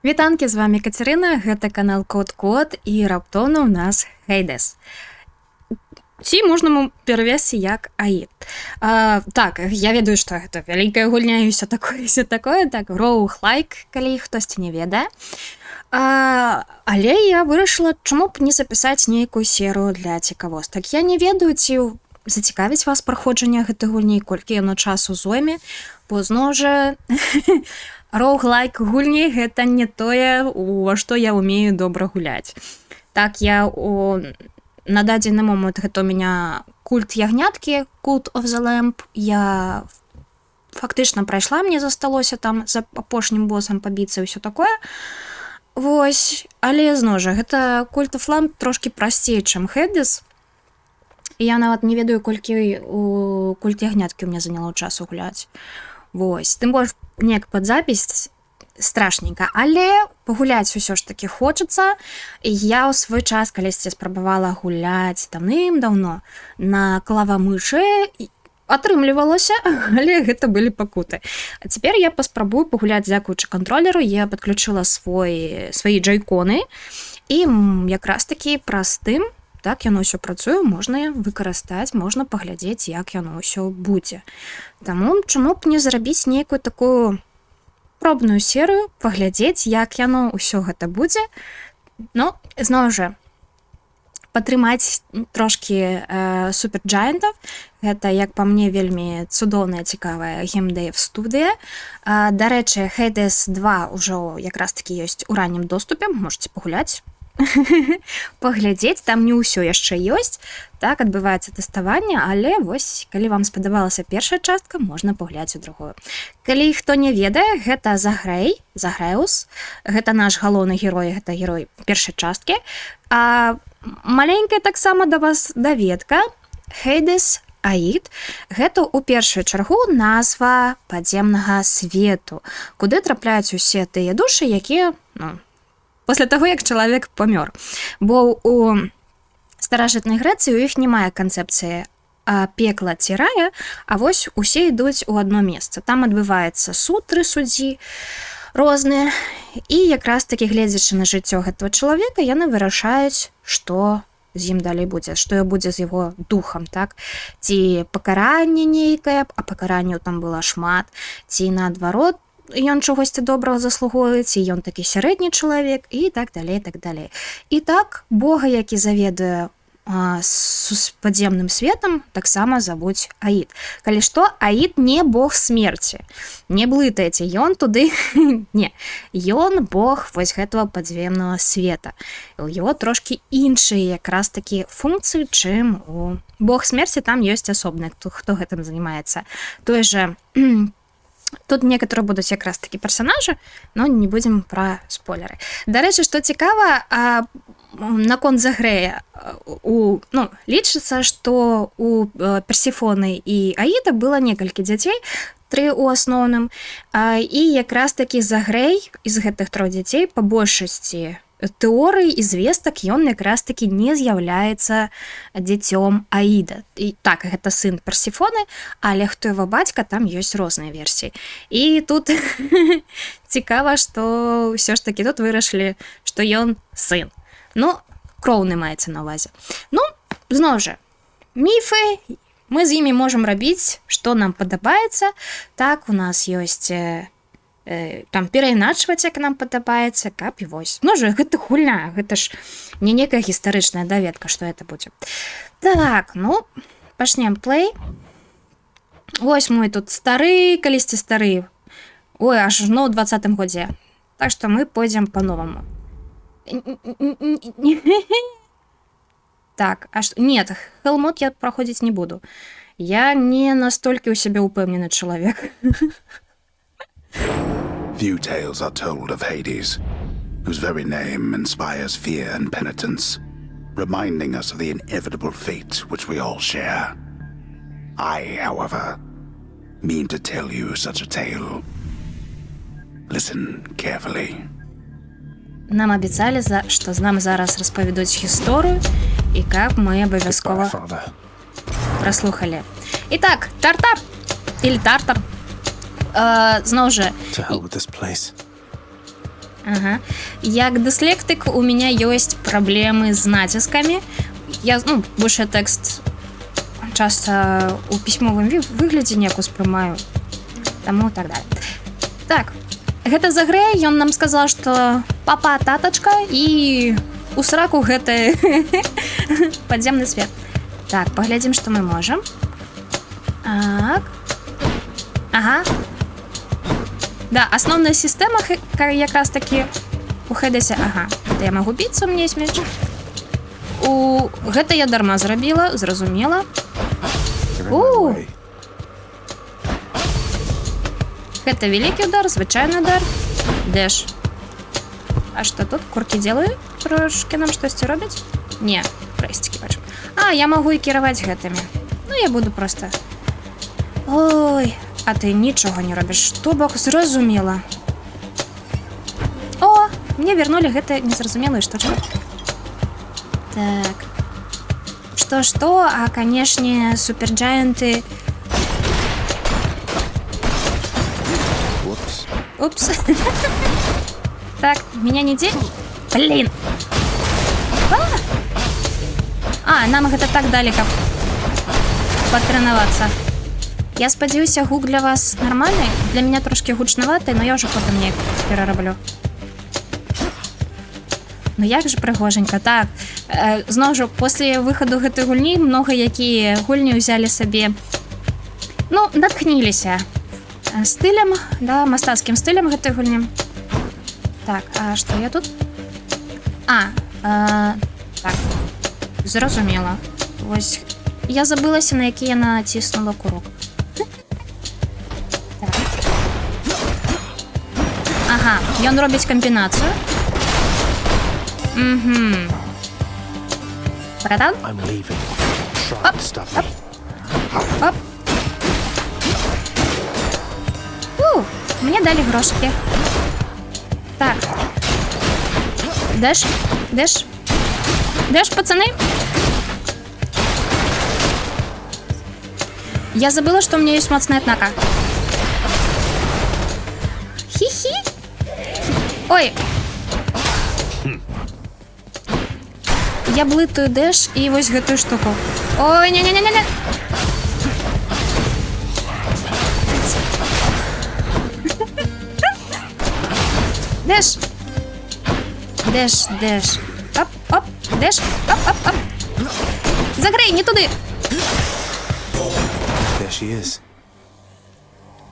Вітанкі, з вами Катерина, гэта канал Код і раптоўна ў нас Хейдес. Ці можна му перавесці як Аід. Так, я ведаю, што гэта вялікая гульня і ўсё такое, так, роуглайк, калі хтосьці не ведае. Але я вырашыла, чаму б не запісаць нейкую серыю для цікавостак. Я не ведаю, ці зацікавіць вас праходжанне гэтай гульні, колькі яно часу зойме, бо зноў жа роуглайк гульні гэта не тое, ува што я ўмею добра гуляць. Так, на дадзены момант гэта у меня культ ягняткі, Cult of the Lamb. Я фактычна прайшла, мне засталося там за апошнім босам пабіцца і ўсё такое. Вось, але зноў жа, гэта Cult of Lamb трошкі прасцей, чым Hades. І я нават не ведаю, колькі у культ ягняткі ў меня заняло часу гуляць. Вось, тым больш неяк пад запіс страшненька, але пагуляць усё ж такі хочацца. Я ў свой час калісьці спрабавала гуляць давным-даўно на клавамышы, атрымлівалася, але гэта былі пакуты. А цяпер я паспрабую пагуляць дзякуючы кантролеру, я падключыла свае джайконы, і якраз такі простым, так яно ўсё працуе, можна выкарыстаць, можна паглядзець, як яно ўсё будзе. Таму чаму б не зрабіць нейкую такую пробную серыю, паглядзець, як яно ўсё гэта будзе. Ну, зноў жа, падтрымаць трошкі суперджайантаў. Гэта, як па мне, вельмі цудоўная, цікавая геймдэйв-студыя. Дарэчы, Hades 2 ўжо якраз такі ёсць у раннім доступе, можете пагуляць. Паглядзець, там не ўсё яшчэ ёсць, так, адбываецца тэставанне, але вось, калі вам спадабалася першая частка, можна пагуляць у другую. Калі хто не ведае, гэта Загрэус, гэта наш галоўны герой, гэта герой першай часткі. А маленькая таксама да вас даведка, Hades Аід, гэта ў першую чаргу назва падземнага свету, куды трапляюць усе тыя душы, якія, пасля таго, як чалавек памёр. Бо у старажытнай Грэцыі у іх не мае канцэпцыі пекла ці рая, а вось усе ідуць у адно месца. Там адбываецца суд, 3 суддзі розныя, і якраз такі, гледзячы на жыццё гэтага чалавека, яны вырашаюць, што з ім далей будзе, што будзе з яго духам, так? Ці пакаранне нейкае, а пакаранняў там было шмат, ці наадварот, ён чагосьці добрага заслугуе, ці ён такі сярэдні чалавек, і так далей, так далей. І так, Бога, які заведуе падземным светам, таксама завуць Аід. Калі што, Аід не бог смерці. Не блытайце, ён туды... Не, ён бог вось гэтага падземнага света. У яго трошкі іншыя якраз такі функцыі, чым у... Бог смерці там ёсць асобны, хто гэтым займаецца. Той жа... Тут некаторыя будуць якраз такі персанажы, но не будзем пра спойлеры. Дарэчы, што цікава, наконт Загрэя, лічыцца, што у Персефоны і Аіда было некалькі дзяцей, 3 у асноўным, і якраз такі Загрэй з гэтых 3 дзяцей па большасці тэорый і звестак ён якраз такі не з'яўляецца дзіцём Аіда. І так, гэта сын Персефоны, але хто яго бацька, там ёсць розныя версіі. І тут цікава, што ўсё ж такі тут вырашылі, што ён сын. Кроўны маецца на ўвазе. Зноў жа, міфы, мы з імі можам рабіць, што нам падабаецца. Так, у нас ёсць там перайначваць, як нам падабаецца, каб і вось. Гэта гульня, гэта ж не некая гістарычная даведка, што гэта будзе. Так, пачнем плей. Вось мой тут стары, калісьці стары. Ой, аж ў 20-м годзе. Так што мы пойдзем па-новаму. Так, нет, хелмод я праходзіць не буду. Я не настолькі ў сябе ўпэўнены чалавек. Few tales are told of Hades, whose very name inspires fear and penitence, reminding us of the inevitable fate which we all share. I, however, mean to tell you such a tale. Listen carefully. Нам абяцалі, што з нам зараз распавядуць гісторыю, і каб мы абавязкова праслухалі. І так, Тартар! Или Тартар. Зноў жа, Ага. Як дыслектык у меня ёсць праблемы з націскамі. Я, больше тэкст часта у пісьмовым выглядзе неяк успрымаю. Таму так далее. Так, гэта за грэ, ён нам сказаў, што папа, татачка і у сраку гэты падземны свет. Так, паглядзім, што мы можам. Так. Ага. Да, асноўная сістэма якраз такі у Хейдэсе. Ага, гэта я магу біцца, мне смеч. Гэта я дарма зрабіла, зразумела. Гэта вялікі удар, звычайны удар. Дэш. А што тут? Куркі делаю? Трошкі нам штосьці робяць? Не, прэсцікі бачым. Я магу і кіраваць гэтымі. Я буду проста... Ой, а ты нічога не робіш. То бок, зразумела. О, мне вернулі гэта незразумелую штучку. Так. Што, а, канешне, суперджаенты... Упс. Так, меня не де... Блин. Нам гэта так далі, каб патрэнавацца. Я спадзяюся, гук для вас нармальны. Для меня трошки гучнаваты, но я ўжо потым неяк перараблю. Як же прыгоженька. Так, зноў жа, после выхаду гэтай гульні многа якія гульні ўзялі сабе, натхніліся стылем, да, мастацкім стылем гэтай гульні. Так, а што я тут? Так, зразумела. Вось, я забылася, на які я націснула курок. Так. Ага, ён робіць камбінацыю. Братан? Оп. Мне далі грошики. Так. Дэш, пацаны? Я забыла, что у меня есть моцная атака. Хи-хи. Ой. Я блытаю дэш і вось гэтую штуку. Ой, не-не-не-не. Дэш. Оп. Дэш. Оп. Загрей, не туды. There she is.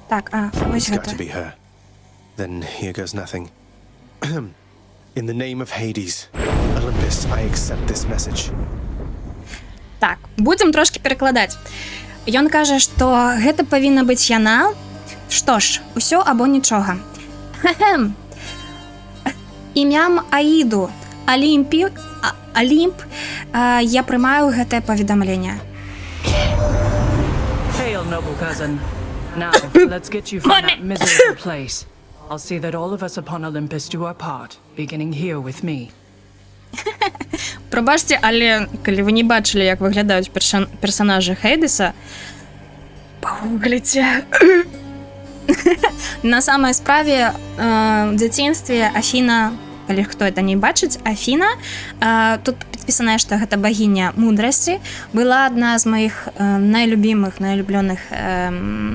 Так, вось It's got гэта. to be her. Then here goes nothing. In the name of Hades, Olympus, I accept this message. Так, будзем трошки перакладаць. Ён кажа, што гэта павінна быць яна. Што ж, усё або нічога. Імям Аіду, Алімп, я прымаю гэтае паведамленне. Hail, noble cousin. Now, let's get you from that miserable place. I'll see that all of us upon Olympus do our part, beginning here with me. Прабачце, але калі вы не бачылі, як выглядаюць персанажы Хейдэса, пагугліце. На самай справе, в дзяцінстве Афіна, калі хто это не бачыць, Афіна, тут падпісана, што гэта багіня мудрасці, была адна з маіх найлюблёных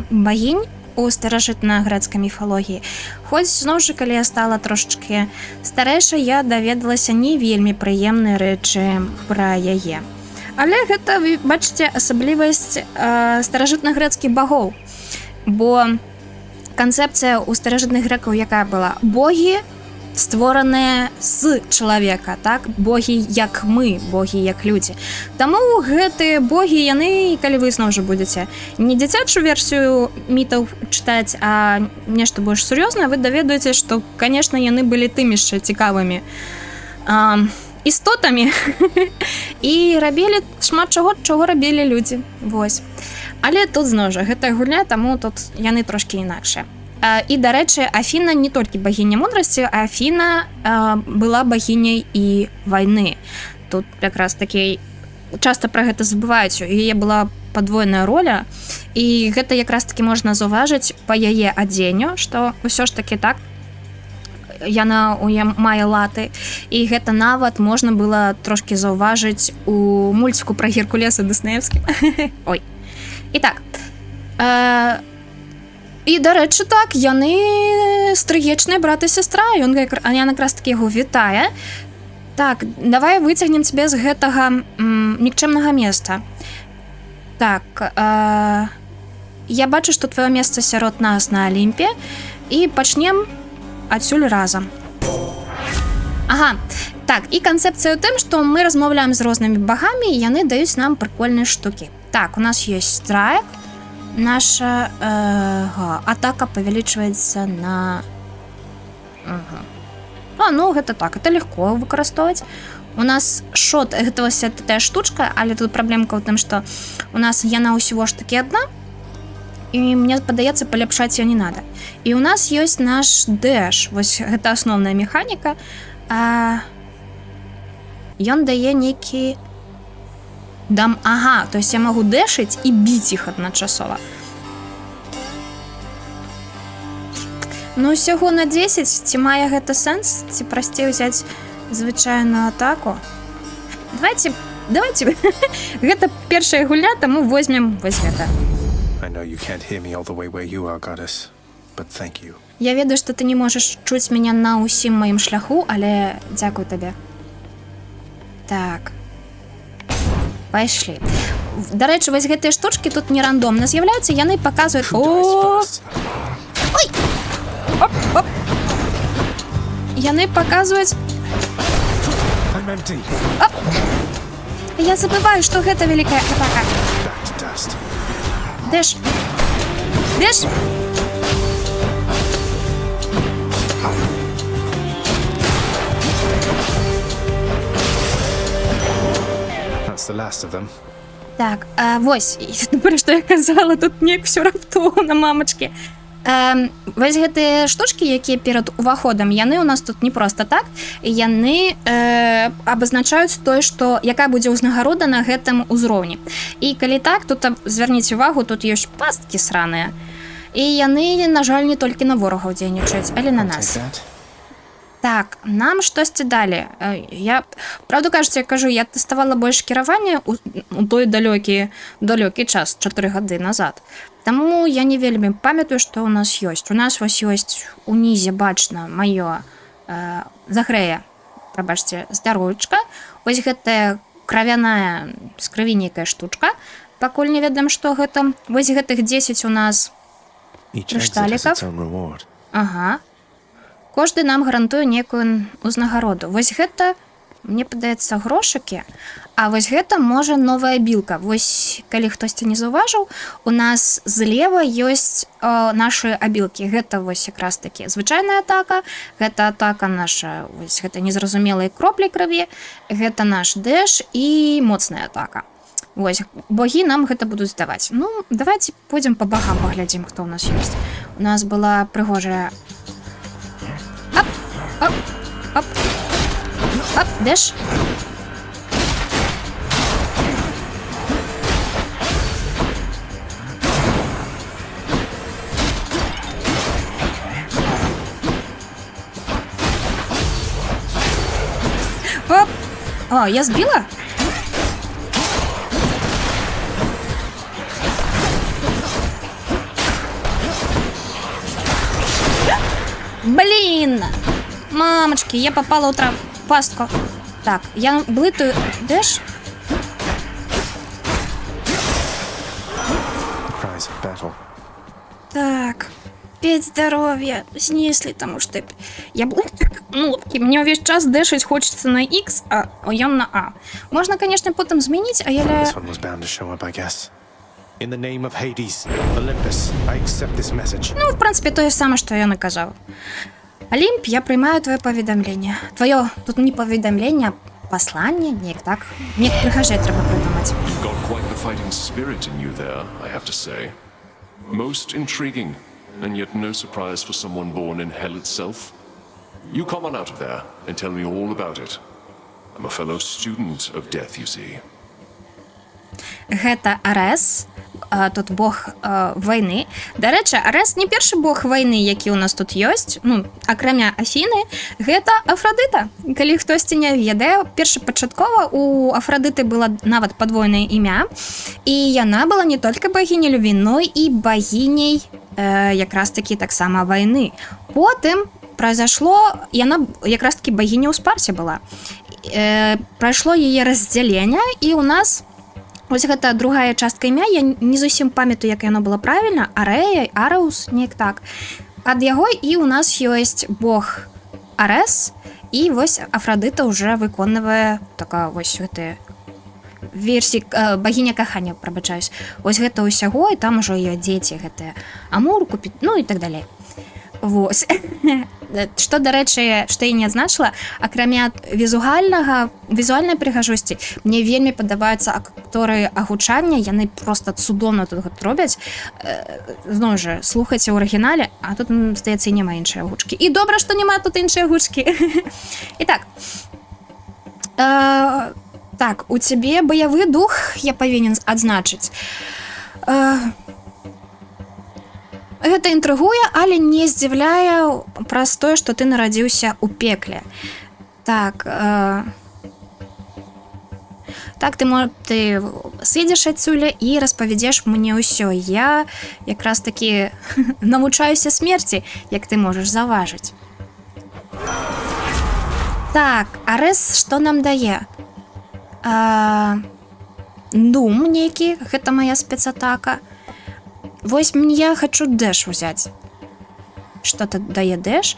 багінь у старажытна-грэцкай міфалогіі. Хоць, зноў жа, калі я стала трошачкі старэйшай, я даведалася не вельмі прыемныя рэчы пра яе. Але гэта, вы бачыце, асаблівасць старажытна-грэцкіх багоў. Бо канцэпцыя ў старажытных грэкаў якая была? Богі створаныя з чалавека, так? Богі як мы, богі як людзі. Таму гэтыя богі, яны, калі вы зноў жа будзеце не дзіцячую версію мітаў чытаць, а нешта больш сур'ёзнае, вы даведаеце, што, канешне, яны былі тымі ж цікавымі істотамі і рабілі шмат чаго рабілі людзі. Вось. Але тут зноў жа гэтая гульня, таму тут яны трошкі інакшыя. І, дарэчы, Афіна не толькі багіня мудрасці, Афіна была багіняй і вайны. Тут якраз такі часта пра гэта забываюць. У яе была падвойная роля, і гэта якраз такі можна заўважыць па яе адзенню, што ўсё ж такі так, яна мае латы, і гэта нават можна было трошки заўважыць у мульціку пра Геркулеса дыснеевскім. Ой. І так. І, дарэчы, так, яны стрыечныя брат і сястра, яна якраз такі яго вітае. Так, давай выцягнем цябе з гэтага нікчэмнага месца. Так, я бачу, што твоё месца сярод нас на Алімпе, і пачнем адсюль разам. Ага, так, і канцэпцыя ў тым, што мы размаўляем з рознымі багамі, і яны даюць нам прыкольныя штукі. Так, у нас ёсць страйк, наша атака павялічваецца на... ну, гэта так, это легко выкарыстоўваць. У нас шот, гэта вось тая штучка, але тут праблемка ў тым, што у нас яна ўсяго ж такі адна, і мне падаецца, паляпшаць я не надо. І у нас ёсць наш дэш, вось гэта асноўная механіка. Ён дае нейкі... Ага, то есть я магу дэшыць і біць іх адначасова. Ну, усяго на 10, ці мае гэта сэнс, ці прасцей взяць звычайную атаку. Давайте, гэта першая гульня, таму возьмем вось гэта. Я ведаю, што ты не можаш чуць мяне на ўсім маім шляху, але дзякую табе. Так. Пайшлі. Дарэчы, вось гэтыя штучкі тут не рандомна з'яўляюцца, яны паказваюць... Ой! Оп! Яны паказваюць... Оп! Я забываю, што гэта вялікая атака. Дэш! Дэш! Так, вось, што я казала, тут неяк всё раптоўна, мамачкі. Вось гэтыя штучкі, якія перад уваходам, яны ў нас тут не проста так, яны абазначаюць тое, што якая будзе ўзнагарода на гэтым узроўні. І калі так, тут звярніце увагу, тут ёсць пасткі сраныя. І яны, на жаль, не толькі на ворагаў дзейнічаюць, але на нас. Так, нам штосьці далі. Я, правду кажучы, я кажу, я тэставала больш кіраванне у той далёкі час, 4 гады назад. Таму я не вельмі памятаю, што ў нас ёсць. У нас вось ёсць унізе бачна маё Захрэя, прабачце, здароўчка. Вось гэтая кравяная з крыві нейкая штучка. Пакуль не ведаем, што гэта. Вось гэтых 10 у нас крышталікаў. Ага. Кожны нам гарантуе некую ўзнагароду. Вось гэта, мне падаецца, грошыкі, а вось гэта, можа, новая білка. Вось, калі хтосьці не заўважыў, у нас злева ёсць нашы абілкі. Гэта вось якраз такі звычайная атака, гэта атака наша, вось гэта незразумелыя кроплі крыві, гэта наш дэш і моцная атака. Вось, богі нам гэта будуць даваць. Ну, давайте пойдзем па багам паглядзім, хто ў нас ёсць. У нас была прыгожая... Оп, оп, оп, дэш. Оп. О, я збила? Блин! Мамочки, я попала в пастку. Так, я блытаю. Дэш? Так, 5 здоровья снесли, потому что я блытаю кнопки. Мне весь час дэшить хочется на X, а я на А. Можно, конечно, потом изменить, а я... In the name of Hades, Olympus, I accept this message. Ну, в принципе, то же самое, что я наказал. Олимп, я приймаю твоє повідомлення. Твоє, тут не повідомлення, а послання, ніяк так. Мне прихожей треба придумати. You've got quite the fighting spirit in you there, I have to say. Most intriguing, and yet no surprise for someone born in hell itself. You come on out of there and tell me all about it. I'm a fellow student of death, you see. Гэта Арес, тут бог вайны. Дарэчы, Арес не першы бог вайны, які ў нас тут ёсць, ну, акрамя Афіны, гэта Афрадыта. Калі хтосьці не ведае, першапачаткова у Афрадыты было нават падвойнае імя, і яна была не толькі багіняй любві, но і багіняй якраз-такі таксама вайны. Потым произошло, яна якраз-такі багіня ў Спарсе была. Прайшло яе раздзяленне, і у нас вось гэта другая частка імя, я не зусім памятаю, як яно было правільна, Арэя, Арэус, неяк так. Ад яго і у нас ёсць бог Арес, і вось Афрадыта уже выконвае такая вось гэтая версія, багіня кахання, прабачаюсь. Вось гэта ўсяго, і там ужо ёсць дзеці гэтыя Амур, Купід, ну і так далей. Вось. Што, дарэчы, што я не адзначыла, акрамя візуальнай прыгажосці, мне вельмі падабаюцца акторы агучання, яны проста цудоўна тут робяць. Зноў жа, слухайце ў арыгінале, а тут, здаецца, і няма іншай агучкі. І добра, што няма тут іншай агучкі. І так. Так, у цябе баявы дух я павінен адзначыць. Гэта інтрыгуе, але не здзіўляе праз тое, што ты нарадзіўся ў пекле. Так, ты сыдзеш адсюль і распавядзеш мне ўсё. Я якраз такі навучаюся смерці, як ты можаш заўважыць. Так, Арес што нам дае? Дум нейкі, гэта моя спецатака. Вось я хочу дэш узяць. Что-то дае дэш.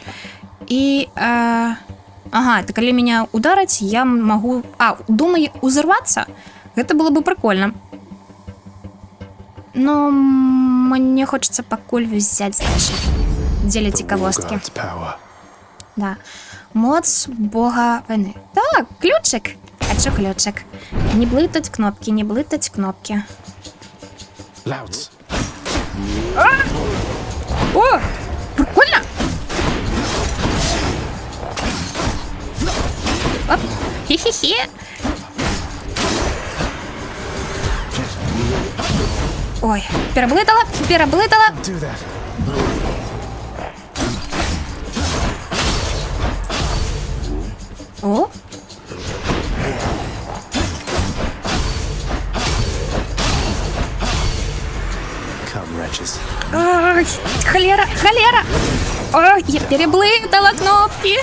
І... Ага, так калі меня удараць, я магу... думаю, узорвацца? Гэта было бы прикольно. Но мне хочется пакуль взять дэш. Дзеля цікавосткі. Да. Моц бога вайны. Так, ключик. Хочу ключик. Не блытаць кнопки, не блытаць кнопки. Louds. О, прикольно! Оп, хе-хе-хе. Ой, переблытала. Do that. О. Ой, холера! Ой, я переблытала кнопки.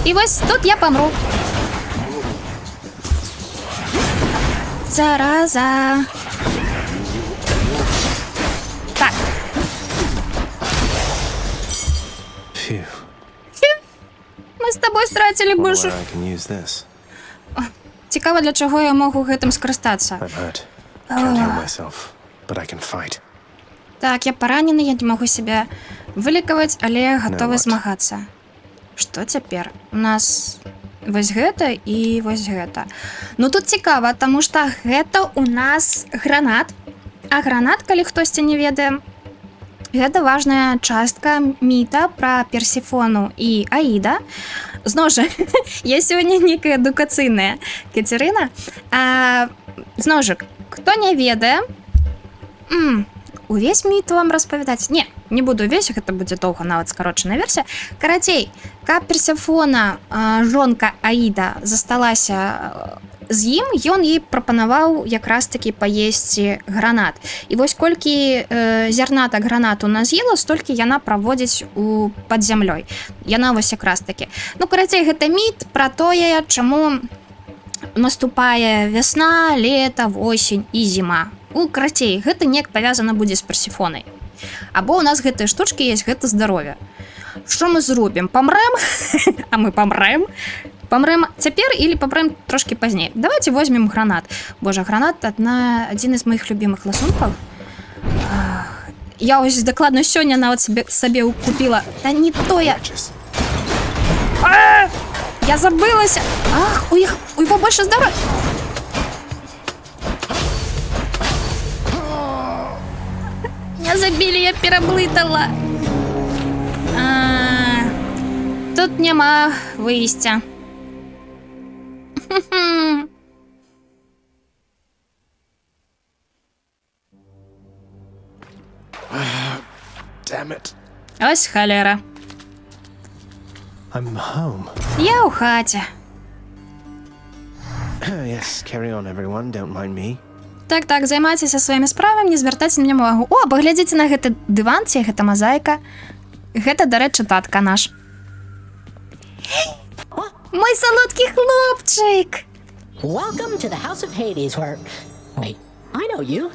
И вот тут я помру. Зараза. Так. Phew. Мы с тобой стратили Wonder больше. where I can use this. Цікаво, для чого я можу гэтым скарыстацца. I'm hurt. Can't heal myself, but I can fight. Так, я паранены, я не могу себя вылікаваць, але гатовы what? змагацца. Што цяпер? У нас вось гэта і вось гэта. Ну тут цікава, таму што гэта у нас гранат. А гранат, калі хтосьці не ведае, гэта важная частка міта пра Персефону і Аіда. Зноў жа, я сёння некая адукацыйная Кацярына. Зноў жа, хто не ведае, увесь міт вам распавядаць? Не буду увесь, гэта будзе доўга, нават скарочаная версія. Карацей, каб Персефона, жонка Аіда, засталася з ім, ён ей прапанаваў якраз такі паесці гранат. І вось колькі зярнатак гранату наз'ела, столькі яна праводзіць пад зямлёй. Яна вось якраз такі. Ну, карацей, гэта міт пра тое, чаму наступае вясна, лета, восень і зіма. Карацей, гэта неяк павязана будзе з Персефонай. Або у нас гэтыя штучкі есть, гэта здаровье. Што мы зробім? Памрэм? А мы памрэм? Памрэм цяпер или памрэм трошки пазней? Давайте возьмем гранат. Боже, гранат адзін з моих любимых ласункаў. Я ось дакладна сёння нават сабе купила. Та не тое. Я забылася. Ах, у іх побольше здоровья. Меня забили, я переблытала. Тут нема выйсця. Damn it. Ось халера. I'm home. Я у хаті. Yes, carry on, everyone. Don't mind me. Так, займайцеся сваімі справамі, не звяртайце на мяне ўвагу. О, паглядзіце на гэты дыван, ці гэта мазаіка. Гэта, дарэчы, татка наш. Мой салодкі хлопчык! Welcome to the House of Hades, where... Wait, I know you.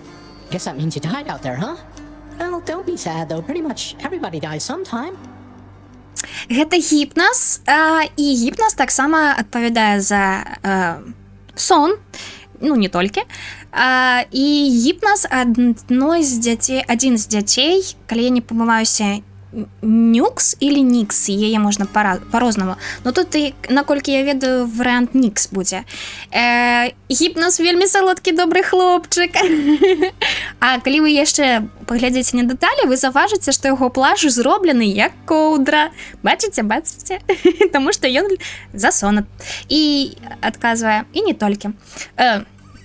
Guess that means you died out there, huh? Well, don't be sad, though. Pretty much everybody dies sometime. Гэта гіпназ, і гіпназ таксама адпавядае за сон, ну, не толькі. І гіпназ адзін з дзяцей, калі я не памылаюся, Нюкс или Нікс, яе можна по-рознаму. Но тут, наколькі я ведаю, варыянт Нікс будзе. Гіпназ вельмі салодкі добры хлопчык. А калі вы яшчэ паглядзіце на дэталі, вы заўважыце, што яго плаж зроблены як коўдра. Бачыце? Таму што ён засонат. І адказвае, і не толькі.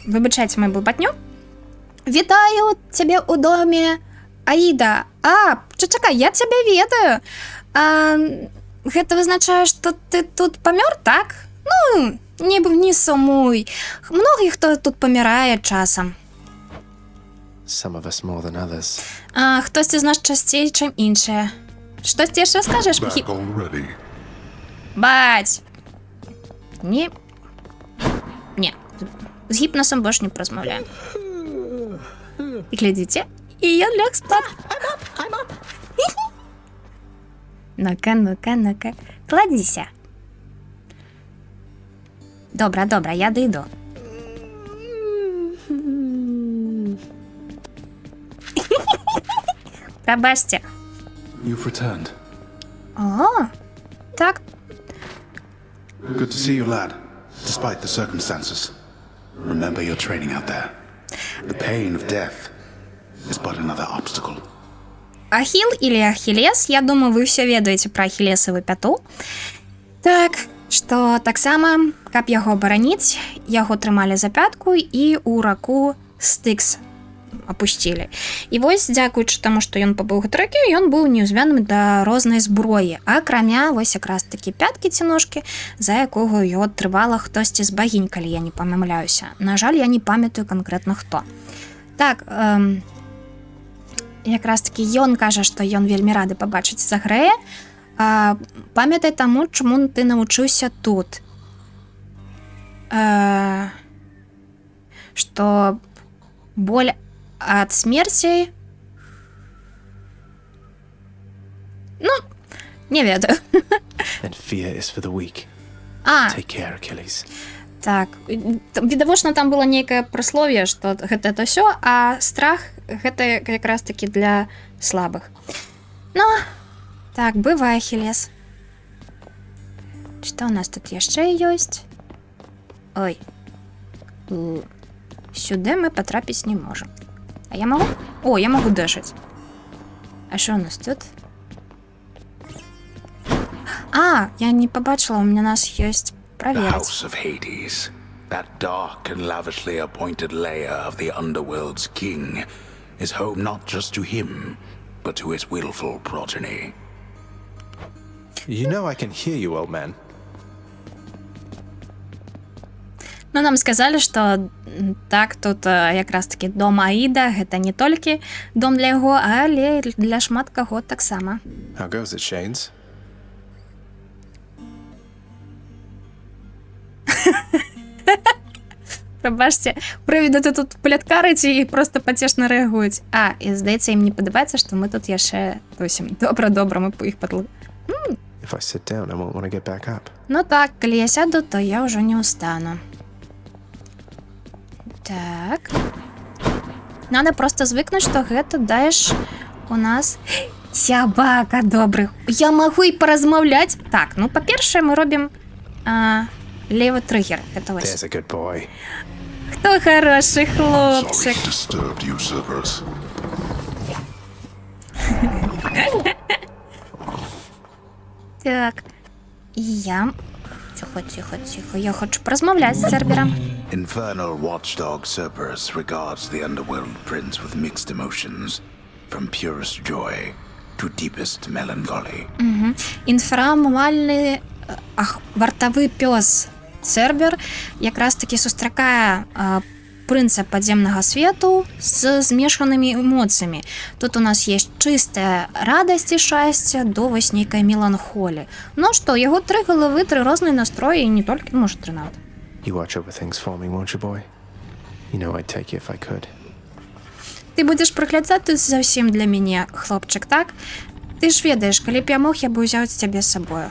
Выбачайце маю блабатню. Вітаю цябе ў доме, Аіда. Чакай, я цябе ведаю. Гэта вызначае, што ты тут памёр, так? Ну, не сумуй. Многі хто тут памірае часам. Some of us more than others. Хтосьці з нас часцей, чым іншыя. Штосьці яшчэ скажаш? Back already. Баць! Не. З гіпнасам больш не празмаўляем. І глядзіце, і ён лёг спаць. I'm up. Ну-ка. Кладзіся. Добра, я дойду. Прабачце. You've returned. О, так. Good to see you, lad, despite the circumstances. Remember your training out there. The pain of death is but another obstacle. Ахіл или Ахілес, я думаю, вы все ведаеце пра ахілесаву пяту. Так, што таксама, каб яго абараніць, яго трымалі за пятку і ў раку Стыкс апусцілі. І вось, дзякуючы таму, што ён пабыў гэтай раке, ён быў неўзвязаны да рознай зброі, акрамя вось якраз такі пяткі ці ножкі, за якога яго трывала хтосьці з багінь, калі я не памыляюся. На жаль, я не памятаю канкрэтна хто. Так, якраз такі ён кажа, што ён вельмі рады пабачыць Загрэя. Памятай таму, чаму ты навучыўся тут. Што боль ад смерці... Ну, не ведаю. And fear is for the weak. Take care, Achilles. Так, відавочна там было нейкае прасловие, што гэта то ўсё, а страх гэта якраз такі для слабых. Ну, так, бывай, Ахілес. Што у нас тут яшчэ ёсць? Ой. Сюды мы патрапіць не можам. А я магу? О, я магу дэшаць. А што у нас тут? Я не пабачыла, у нас ёсць The праверыць. House of Hades, that dark and lavishly appointed lair of the underworld's king, is home not just to him, but to his willful progeny. You know I can hear you, old man. Ну, нам сказалі, што так, тут якраз такі дом Аіда, гэта не толькі дом для яго, але для шмат каго таксама. How goes it, Shanes? Прабачце, прывіды тут пляткарыць і проста пацешна рэагуюць. І здаецца, ім не падабаецца, што мы тут яшчэ тусім. Добра, мы іх падлу. If I sit down, I won't want to get back up. Ну так, калі я сяду, то я ўжо не ўстану. Так. Надо просто звыкнуць, што гэта даеш у нас сябака добрых. Я магу і паразмаўляць. Так, ну, па-першае, мы робім левы триггер. Гэта вось. There's a good boy. Хто хороший хлопчик. Disturbed you, Cerberus. Так. І я Тихо. Я хочу порозмовляти з Цербером. Infernal watchdog Cerberus regards the underworld prince with mixed emotions, from purest joy to deepest melancholy. Інфрамальний вартовий пес Цербер якраз таки сустракае принца подземного свету с змешанными эмоциями. Тут у нас есть чистая радость и счастье до вось нейкай меланхолии. Ну что, его 3 головы, 3 разные настрои, и не только, может, 13. You watch over things for me, won't you, boy? You know I'd take you if I could. Ты будешь приглядати за всім для мяне, хлопчик, так? Ты ж ведаеш, калі б я мог, я бы ўзяў цябе з сабою.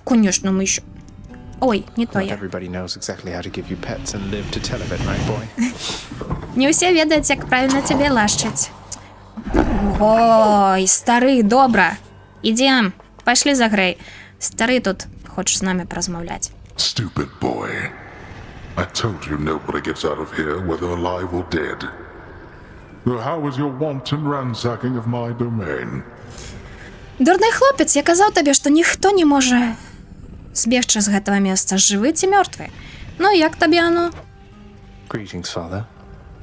Конечно, мы еще... Ой, не то Not я. everybody knows exactly how to give you pets and live to tell of it, right, boy? Не ўсе ведаюць, як правільна цябе лашчыць. Ой, стары, добра. Ідзем, пайшлі за грэй. Стары тут хочаш з намі паразмаўляць. Stupid boy. I told you nobody gets out of here, whether alive or dead. So how was your wanton ransacking of my domain? Дурны хлопец, я казаў табе, што ніхто не можа збегчы з гэтага месца, жывы ці мёртвы. Ну, як табе оно? Greetings, father.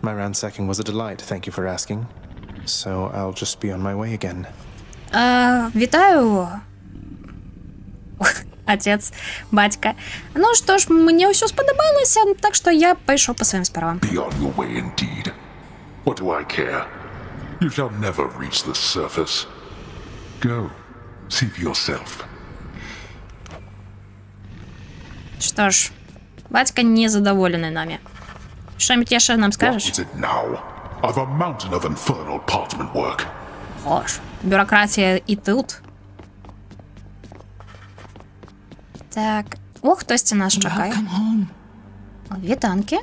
My ransacking was a delight, thank you for asking. So I'll just be on my way again. Вітаю, отец, бацька. Ну што ж, мне ўсё спадабалася, так што я пайшоў па сваім справам. Be on your way indeed. What do I care? You shall never reach the surface. Go, see for yourself. Што ж, бацька незадаволены намі. Што-нибудь яшчэ нам What скажаш? is it now? I've a mountain of infernal parchment work. О ж, бюрократія і тут. Так, о, хтосьці нас чакае. Welcome home. Вітанки.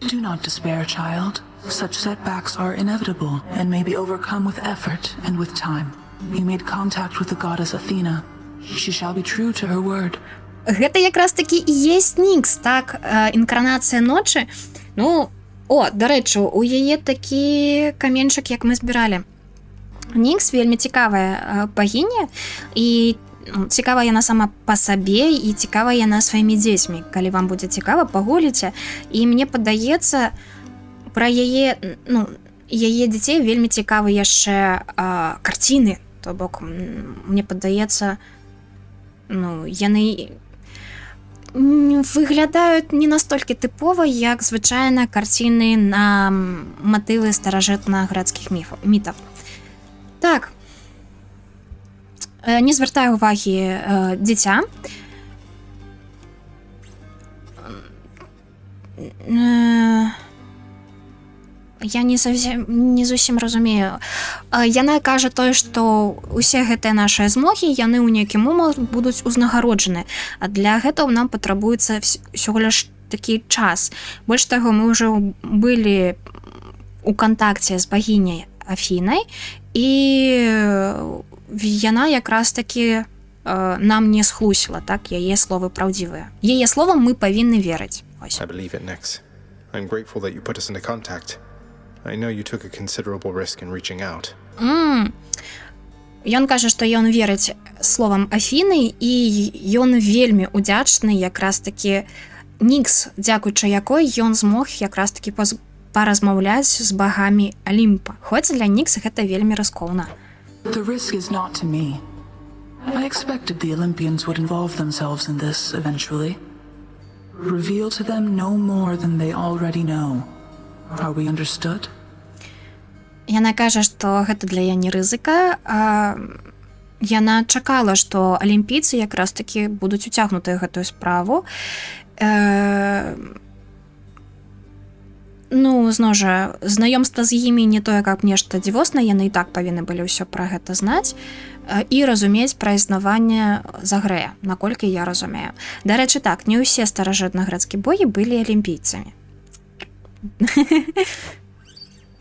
Do not despair, child. Such setbacks are inevitable and may be overcome with effort and with time. You made contact with the goddess Athena. She shall be true to her word. Гэта якраз такі і есть Нікс, так, інкарнацыя ночы. Ну, о, дарэчы, у яе такі каменьчык, як мы збіралі. Нікс вельмі цікавая багіня, і цікава яна сама па сабе, і цікава яна сваімі дзецьмі. Калі вам будзе цікава, пагуліце. І мне падаецца, пра яе, яе дзяцей вельмі цікавы яшчэ карціны. То бок, мне падаецца, яны выглядаюць не настолькі тыпова, як звычайна карціны на матывы старажытна-грэцкіх мітаў. Так, не звяртаю увагі дзіця. Я не зусім разумею. Яна кажа тое, што усе гэтыя нашыя змогі, яны ў нейкі момант будуць узнагароджаны. А для гэтага нам патрабуецца ўсяго лишь такі час. Больш таго, мы ўжо былі у кантакце з багіняй Афінай, і яна якраз такі нам не схлусіла, так, яе словы праўдзівыя. Яе словам мы павінны верыць. I believe it, Nix. I'm grateful that you put us into contact. I know you took a considerable risk in reaching out. Ён кажа, што ён верыць словам Афіны, і ён вельмі удзячны якраз такі Нікс, дзякуючы якой ён змог якраз такі паразмаўляць з багамі Алімпа. Хоць для Нікс гэта вельмі рыскоўна. The risk is not to me. I expected the Olympians would involve themselves in this eventually. Reveal to them no more than they already know. Are we understood? Яна кажа, што гэта для яе рызыка. Яна чакала, што алімпійцы якраз такі будуць уцягнутыя гэтую справу. Зноў жа, знаёмства з імі не тое, каб нешта дзівосна, яны і так павінны былі ўсё пра гэта знаць і разумець пра існаванне Загрэя, наколькі я разумею. Дарэчы, так, не ўсе старажытна-грэцкія боі былі алімпійцамі.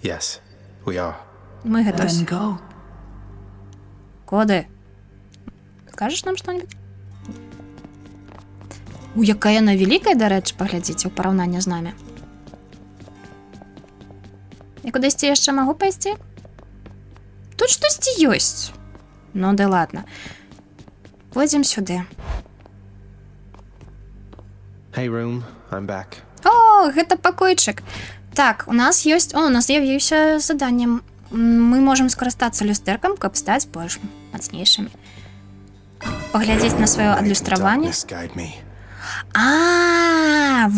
Yes, we are. Мы гэта... Then go. Коды? Скажаш нам што-нибудь? Якая яна вялікая, дарэчы, паглядзіце ў параўнанні з намі. І кудысьці яшчэ магу пайсці? Тут штосьці ёсць. Ну да ладно. Пойдзем сюды. Hey, room. I'm back. О, гэта пакойчык. Так, у нас ёсць... О, у нас з'явіўся заданне. Мы можам скарыстацца люстэркам, каб стаць больш мацнейшымі. Паглядзець на сваё адлюстраванне. Darkness guide me.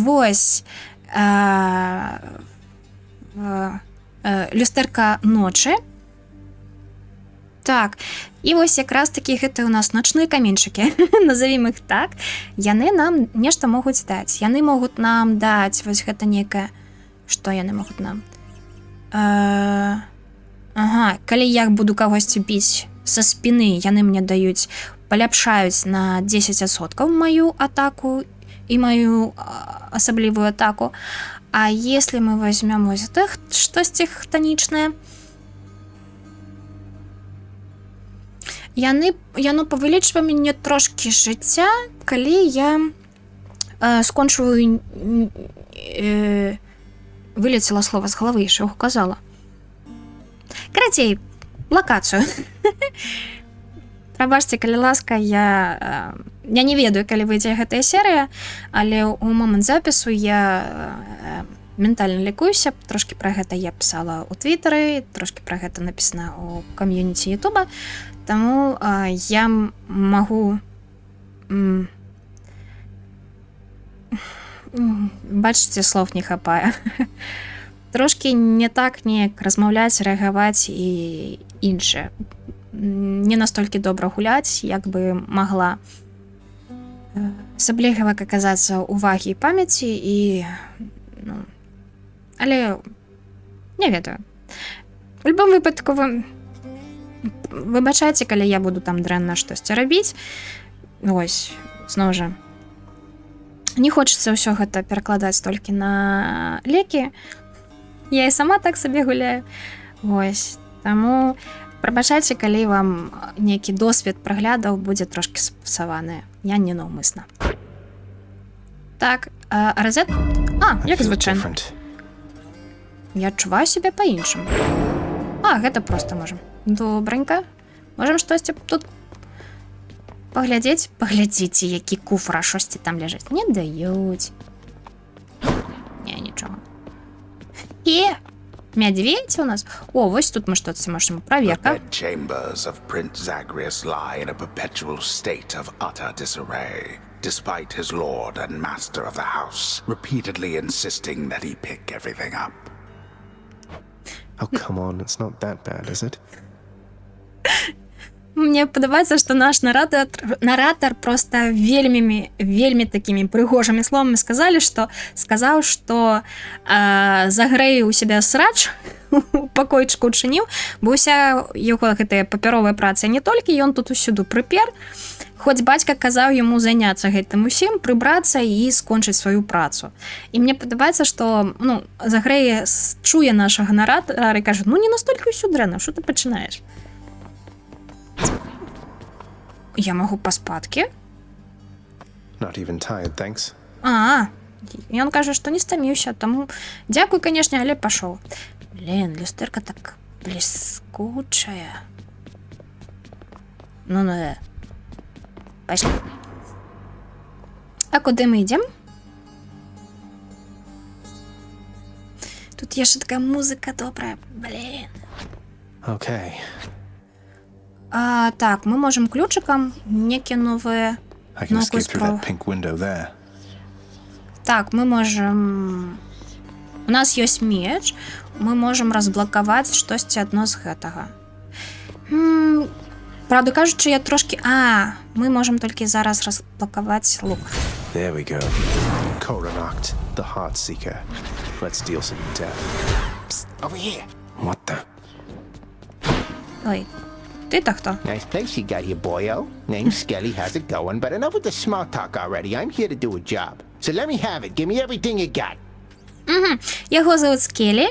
Вось. Люстэрка ночы. Так, і вось якраз такі гэта ў нас ночныя каменьчыкі, назовем іх так. Яны нам нешта могуць даць. Яны могуць нам даць вось гэта некае... Што яны могуць нам? Калі я буду кагосьці біць са спіны, яны мне даюць, паляпшаюць на 10% маю атаку і маю асаблівую атаку. А если мы возьмем вось тых, штосьці хтанічнае, яно павялічвае мне трошкі жыцця, калі я скончваю... Вылецела слово з головы, що його казала. Карацей, локацію. Прабачце, калі ласка, я не ведаю, калі выйдзе гэтая серія, але ў момант запісу я ментальна лікуюся, трошки пра гэта я пісала ў твітары, трошки пра гэта напісана ў кам'юніці Ютуба, таму я магу... Бачыце, слов не хапае. Трошки не так неяк размаўляць, рэагаваць і іншае. Не настолькі добра гуляць, як бы магла. Асабліва аказацца ўвагі і памяці і... Але не ведаю. У любом выпадку выбачайце, калі я буду там дрэнна штосьці рабіць. Вось, зноў жа. Не хочется ўсё гэта перакладаць толькі на лекі. Я і сама так сабе гуляю. Вось. Таму прабачайце, калі вам нейкі досвед праглядаў будзе трошки спасаваны. Я не наўмысна. Так, Розет? Як звычайна. Я адчуваю сябе па-іншаму. Гэта проста можам. Добренька. Можам штосьці тут паглядзець? Паглядзіце, які куфра, шосьці там ляжыць. Не даюць. Не, нічога. Мядзведь у нас. Вось тут мы штосьці можам. Праверка. The bedchambers of Prince Zagreus lie in a perpetual state of utter disarray, despite his lord and master of the house repeatedly insisting that he pick everything up. Oh, come on, it's not that bad, is it? Мне падабаецца, што наш наратар проста вельмі такімі прыгожымі словамі сказаў, што Загрэй у сябе срач у пакойчыку учыніў, бо ўся яго гэтая папяровая праца не толькі, ён тут усюду прыпер, хоць бацька казаў яму заняцца гэтым усім, прыбрацца і скончыць сваю працу. І мне падабаецца, што Загрэй чуе нашага наратара і кажа, не настолькі ўсё дрэнна, што ты пачынаеш? Я могу паспадкі? Not even tired, thanks. Ён кажа, што не стаміўся, таму дзякуй, канешне, але пашоў. Блин, люстэрка так бліскучая. Пайшлі. А куды мы ідзем? Тут яшчэ такая музыка добрая, блин. Okay. Так, мы можем ключиком некие новые... I can escape through that pink window there. Так, мы можем... У нас есть меч. Мы можем разблокаваць штосьці адно з гэтага. Правда, кажучы, я трошки... мы можем толькі зараз разблокаваць лук. There we go. Coronacht, the Heartseeker. Let's deal some death. Psst, over here. What the? Ой. Ты-то кто? Nice place you got here, boyo. Name's Skelly, how's it going? But enough with the small talk already. I'm here to do a job. So let me have it. Give me everything you got. Яго зовут Скелі.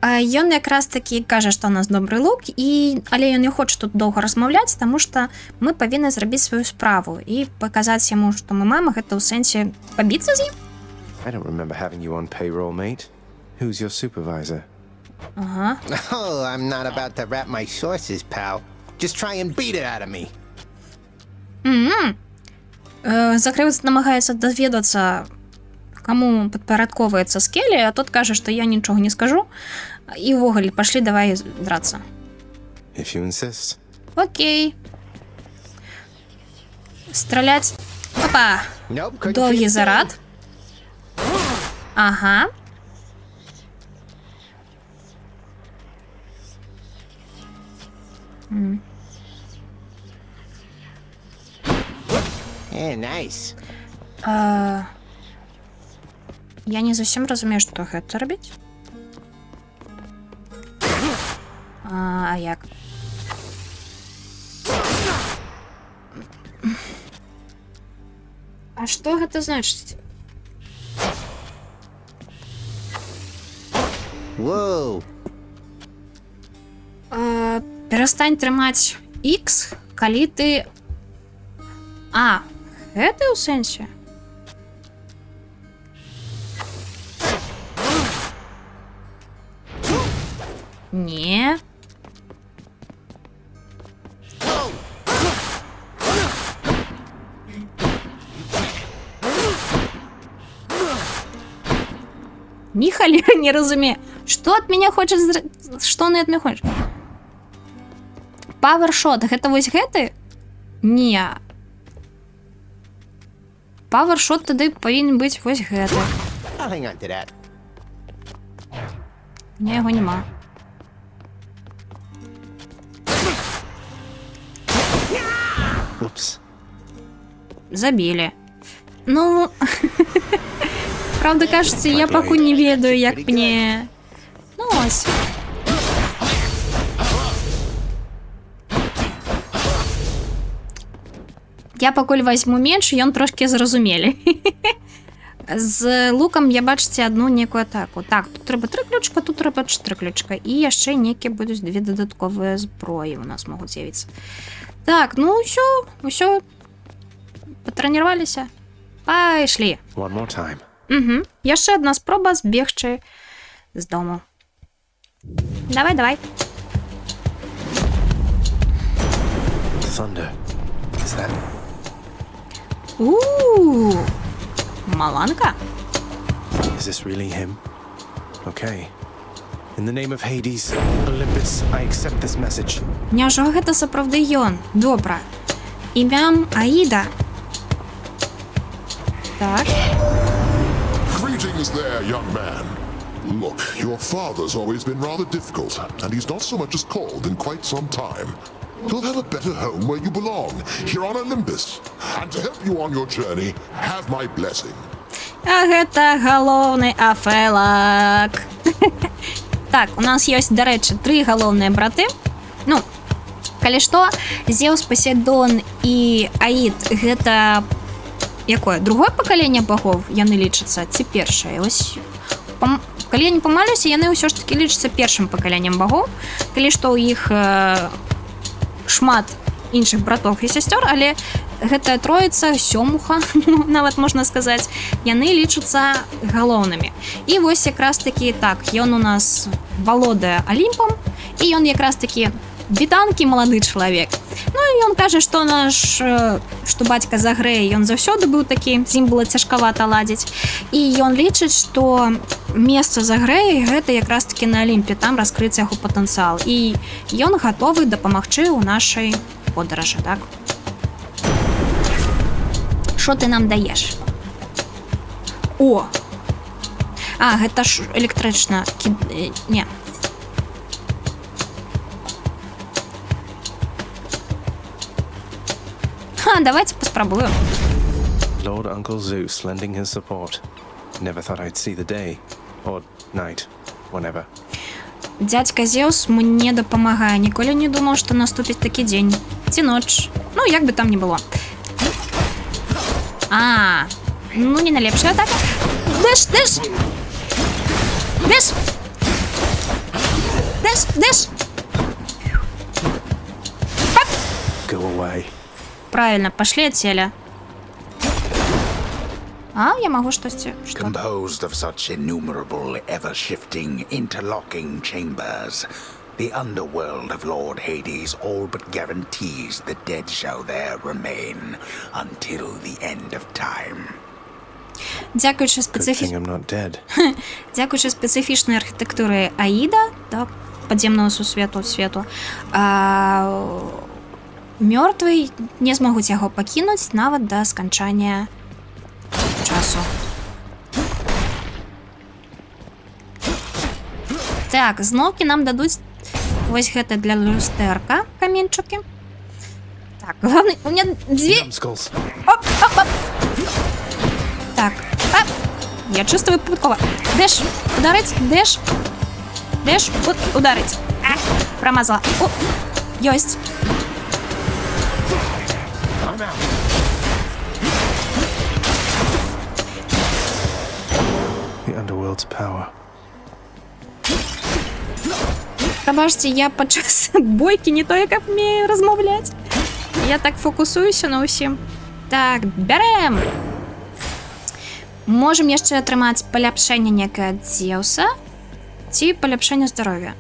Ён якраз такі кажа, што у нас добры лук, але ён не хоча тут доўга размаўляць, таму што мы павінны зрабіць сваю справу і паказаць яму, што мы маем гэта ў сэнсе пабіцца з ім. I don't remember having you on payroll, mate. Who's your supervisor? Oh, I'm not about to wrap my sources, pal. Just try and beat it out of me. Загрэй намагаецца даведацца кому падпарадковваецца Скелі, а тот кажа, што я нічога не скажу. І ўвогуле, пашлі давай драцца. If you insist. Окей. Страляць. Опа! Nope, couldn't Доўгі fit зарад. Ага. Nice. Я не зусім разумею, што гэта рабіць. А як? А што гэта значыць? Whoa. Перастань трымаць X, калі ты... А, гэта ў сэнсе? Не. Ні халера не разумею. Што ад мяне хочаш... Што он ад мяне хочаш? Павершот, гэта вось гэты? Не. Павершот тады павінен быць вось гэты. I'll hang on to that. Не, яго няма. Oops. Забілі. Ну... Правда, кажется, я пакуль не ведаю, як мне... Ну, ось. Я пакуль возьму менш, і ён трошки зразумелі. З лукам я бачыце одну некую атаку. Так, тут трэба 3 ключка, тут трэба 4 ключка. І яшчэ некія будуць 2 дадатковыя зброі у нас могуць з'явіцца. Так, ну ўсё. Патрэніраваліся. Пайшлі. One more time. Угу. Яшчэ одна спроба збегчы з дому. Давай. Thunder. Is that... Маланка? Is this really him? Okay. In the name of Hades, Olympus, I accept this message. Няўжо гэта сапраўды ён? Добра. Імям Аіда. Так. Greetings there, young man. Look, your father's always been rather difficult, and he's not so much as called in quite some time. You'll have a better home where you belong, here on Olympus. And to help you on your journey, have my blessing. А гэта галоўны Афелак. Так, у нас ёсць, дарэчы, 3 галоўныя браты. Ну, калі што, Зеўс, Посейдон і Аід гэта якое? Другое пакаленне багоў яны лічацца ці першае? Ось калі я не памылюся, яны ўсё ж такі лічацца першым пакаленнем багоў. Калі што ў іх шмат іншых братоў і сясцёр, але гэтая троіца, сёмуха, нават можна сказаць, яны лічацца галоўнымі. І вось якраз такі так, ён у нас валодае Алімпам, і ён якраз такі вітанкі малады чалавек. Ну і ён кажа, што наш, што бацька Загрэя, ён заўсёды быў такі, з ім было цяжкавата ладзіць. І ён лічыць, што месца Загрэя гэта якраз такі на Алімпе, там раскрыцца яго патэнцыял. І ён гатовы дапамагчы ў нашай подаражы, так? Што ты нам даеш? О! А, гэта ж электрычна... Не. Давайте поспробую. Lord Uncle Zeus lending his support. Never thought I'd see the day. Or night. Whenever. Дядька Зеус мне дапамагае. Ніколі не думаў, што наступіць такі дзень. Ці ноч. Ну, як бы там ні было. А, ну не найлепшая атака. Дэш! Go away. Правильно, пошли отселя. А, я могу штосьці. Што? Composed of such innumerable, ever-shifting, interlocking chambers, the underworld of Lord Hades all but guarantees the dead shall there remain until the end of time. Дякуючи Good thing I'm not dead. Дякуючи специфічній архітектурі Аїда, так, падземного свету, мёртвы не змогуць яго пакінуць нават да сканчання часу. Так, зноўкі нам дадуць вось гэта для люстэрка, каменчыкі. Так, главный, у меня две... Numbskulls. Оп, оп, оп. Так, оп. Я чувствую подкова. Дэш, ударить, дэш. Дэш, вот, ударить. А, промазала. О, ёсть. I'm out. The underworld's power. Прабачце, я падчас бойкі не то, як умею размаўляць. Я так фокусуюся на ўсім. Так, бярэм. Можем яшчэ атрымаць паляпшэнне некае ад Зеўса ці паляпшэнне здароўя.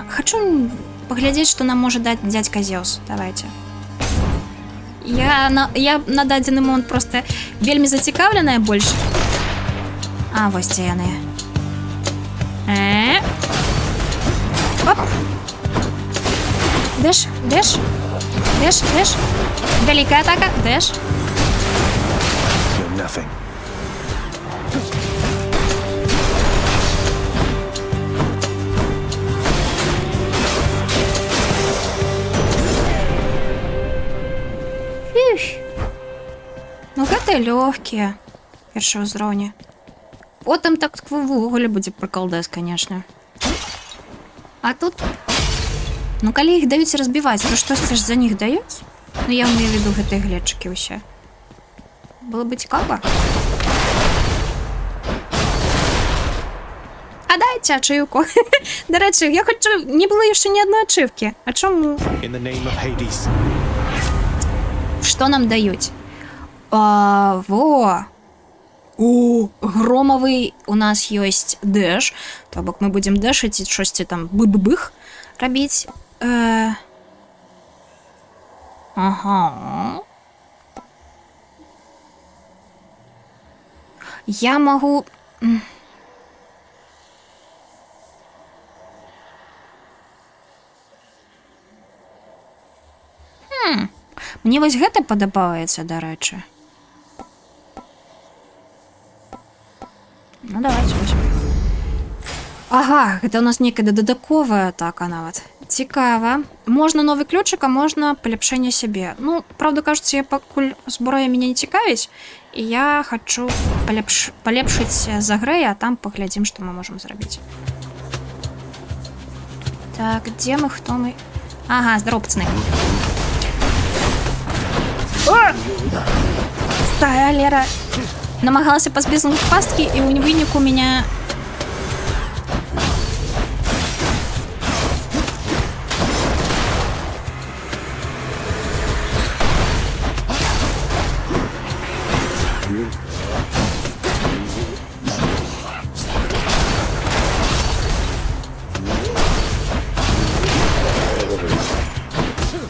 Хачу паглядзець, што нам можа даць дзядзька Зеўс. Давайте. Я на дадзены момант проста вельмі зацікаўленая больш. А, вось дзе яны. Оп. Дэш, дэш. Дэш, дэш. Вялікая атака, дэш. You're nothing. Ну гэта лёгкія першы ўзроўні. Потым так ввогуле будзе прыкалдэс, конечно. А тут... Ну калі іх даюць разбіваць, то штосьці ж за них даюць? Ну я маю в виду гэтыя глечыкі ўсе. Было бы цікава. А дайце ачыўку. Дарэчы, я хачу... Не было яшчэ ні адной ачыўкі. А чаму? In the name of Hades. Што нам даюць? Во! О, громавый у нас ёсць дэш. То бок мы будзем дэшыць і шосьці там бы-бы-бых рабіць. Ага. Я магу... Мне вось гэта падабаецца, дарэчы. Ну, давайте возьмем. Ага, гэта у нас некая дадатковая атака нават. Цікава. Можна новы ключик, а можна паляпшэнне сябе. Ну, правда, кажется, я пакуль зброя мяне не цікавіць, і я хачу палепшыць загрэй, а там паглядзім, што мы можам зрабіць. Так, дзе мы, хто мы? Ага, здароў, пацаны. Старая Лера намагалася пазбегнуць пасткі, і ў выніку меня...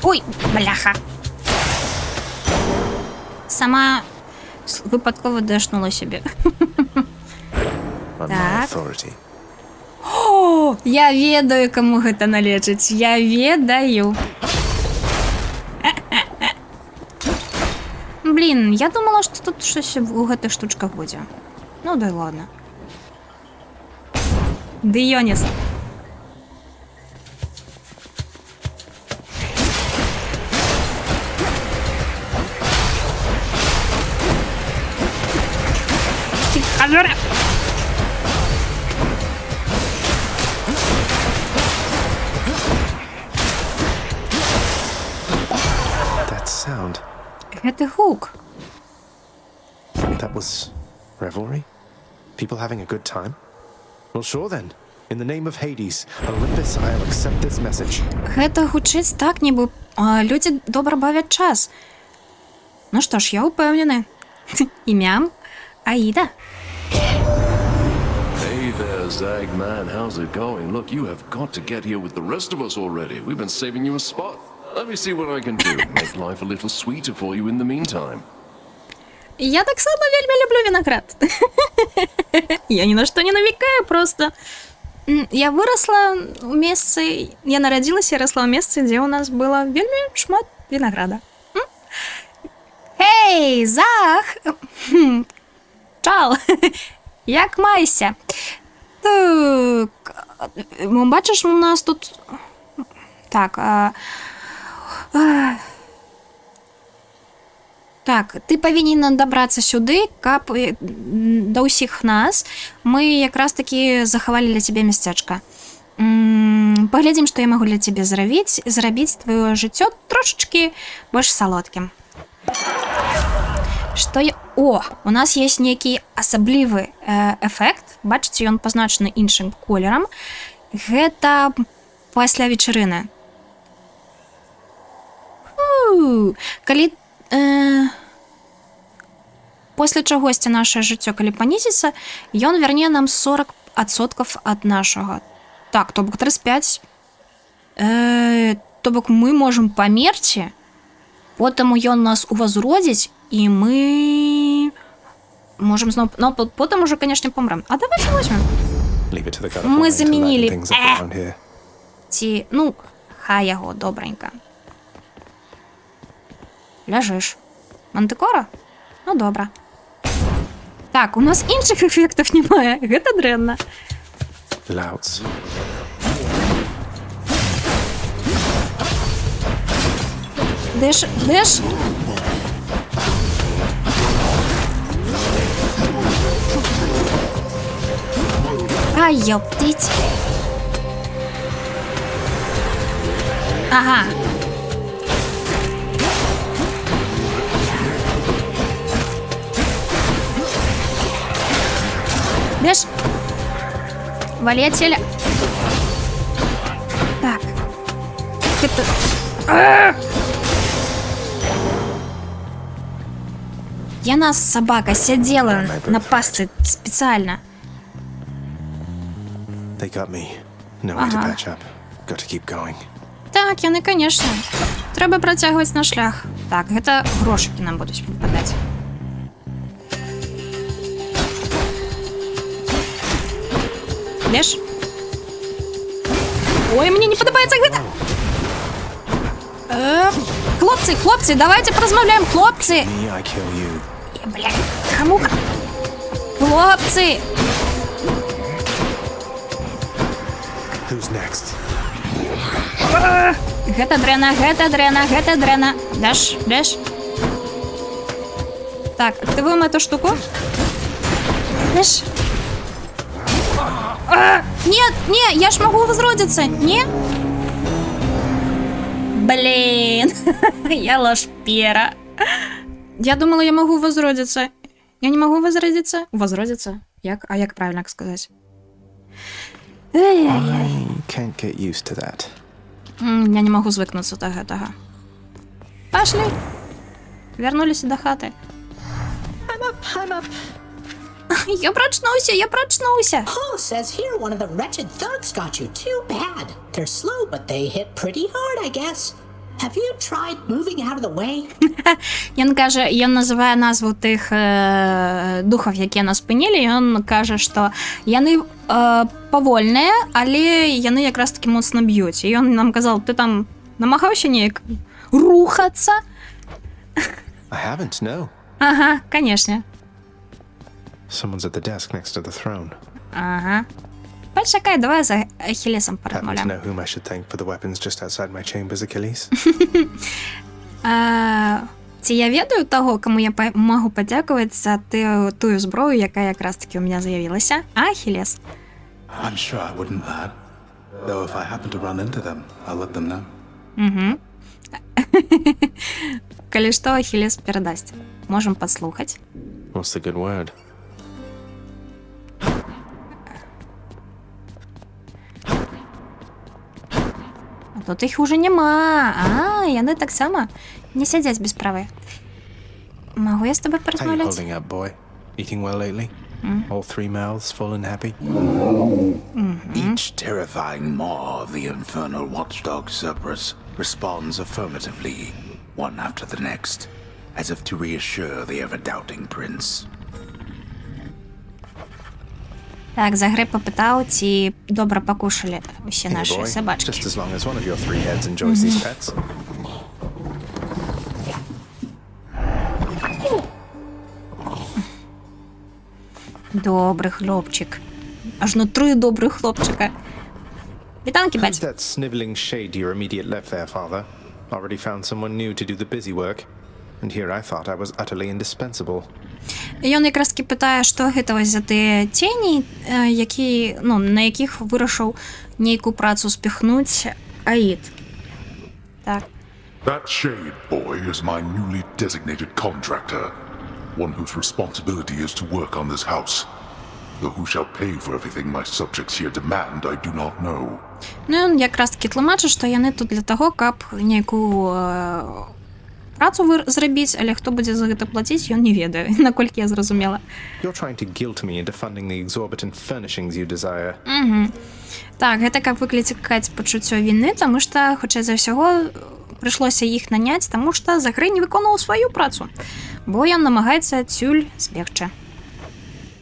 Ой, бляха. Сама випадково дешнула себе. Так. О, я ведаю, кому гэта належыць. Я ведаю. Блин, я думала, что тут щось у гэтых штучках будзе. Ну да ладно. Дионис. That sound. Гэта гук. That was revelry? People having a good time? Well, sure then. In the name of Hades, Olympus, I'll accept this message. Гэта гучыць так, нібы людзі добра бавяць час. Ну што ж, я упэўнены. Імя Аида. Hey there, Zagman. How's it going? Look, you have got to get here with the rest of us already. We've been saving you a spot. Let me see what I can do. Make life a little sweeter for you in the meantime. Я так само вельмі люблю виноград. Я ни на что не намекаю, просто я выросла в месцы, я народилася і росла в месцы, дзе у нас было вельмі шмат винограда. Эй, Зах! Чал! Як майся? Так, бачиш, у нас тут... Так, так, ти павінен дабрацца сюды, каб да ўсіх нас мы якраз таки захавалі для цябе мясцячка. Паглядзім, што я магу для цябе зрабіць твоё жыццё трошачкі больш салодкім. Што я... О, у нас есть нейкі асаблівы эфект. Бачыце, ён пазначаны іншым колерам. Гэта пасля вечарыны. Калі... Пасля чагосьці наше жыццё, калі панізіцца, ён вярне нам 40% ад нашага. Так, то бок 35. То бок мы можам памерці, потым ён нас увазродзіць, і мы можам зноў... Ну, потым уже, конечно, помрем. А давайте возьмем. Мы заменили... Ці... Ну, хай яго, добренько. Ляжиш. Мантикора? Ну, добра. Так, у нас інших ефектів немає. Гэта дрэнна. Louds. Деш, деш. Ай, ёптить. Ага. Беж. Валетель. Так. Это... Яна собака сидела на пасти специально. They got me. No way to patch up. Got to keep going. Так, яны, конечно. Трэба працягваць на шлях. Так, гэта грошыкі нам будуць выпадаць. Леш? Ой, мне не падабаецца гэта. Хлопцы, хлопцы, давайте поразмаўляем, хлопцы. Me, I kill you. Блядь, кому? Хлопцы. Who's next? Гэта дрэнна, гэта дрэнна, гэта дрэнна. Даш, даш. Так, активуем эту штуку. Даш. Нет, не, я ж могу возродиться, не? Блин, я лошпера. Я думала, я могу возродиться. Я не могу возродиться. Возродиться? Як? А як правильно сказать? I can't get used to that. Я не могу звыкнуться до гэтага. Пошли. Вернулись до хаты. I'm up. Я прочнулся, я прочнулся. Paul says here one of the wretched thugs got you. Too bad. They're slow, but they hit pretty hard, I guess. Have you tried moving out of the way? Ён каже, ён називає назву тих духов, які нас спинили, і він каже, що яны повольні, але яны якраз таки моцно б'ють. І він нам казав, ти там намагався ніяк рухатися? I haven't, no. Ага, конечно. Someone's at the desk next to the throne. Ага. Почекай, давай за Ахілесом Happen to порозмовляємо. know whom I should thank for the weapons just outside my chambers, Achilles? Ці я ведаю того, кому я можу подякувати за тую зброю, яка якраз таки у мене з'явилася? Ахілес. I'm sure I wouldn't, lad. Though if I happen to run into them, I'll let them know. Угу. Коли що, Ахілес передасть. Можемо послухати. What's the good word? А тут їх уже нема. Яны так само не сидять без справи. Могу я з тобою How you порозмовляти? holding up, boy? Eating well lately? All three mouths full and happy? Each terrifying maw of the infernal watchdog Cerberus responds affirmatively, one after the next. as if to reassure the ever-doubting prince. Так, Загреб попитав, ці добре покушали усі Hey, наші boy. собачки. Just as long as one of your three heads enjoys these pets. Добрий хлопчик. Аж на 3 добрих хлопчика. Вітанки, Who's бать. that sniveling shade to your immediate left there, father? Already found someone new to do the busy work. And here I thought I was utterly indispensable. І він якраз таки питає, що гэта вось за ті тіні, які, ну, на яких вирішив нейку працю спіхнуть Аїд. Так. That shade boy is my newly designated contractor, one whose responsibility is to work on this house. Though who shall pay for everything my subjects here demand, I do not know. Ну, і він якраз таки тлумачить, що яны тут для того, каб нейку працу зрабіць, але хто будзе за гэта плаціць, ён не ведае, наколькі я зразумела. You're trying to guilt me into funding the exorbitant furnishings you desire. Так, гэта каб выклікаць пачуццё віны, таму што, хутчэй за ўсяго, прыйшлося іх наняць, таму што Загрэй не выконваў сваю працу, бо ён намагаецца адсюль збегчы.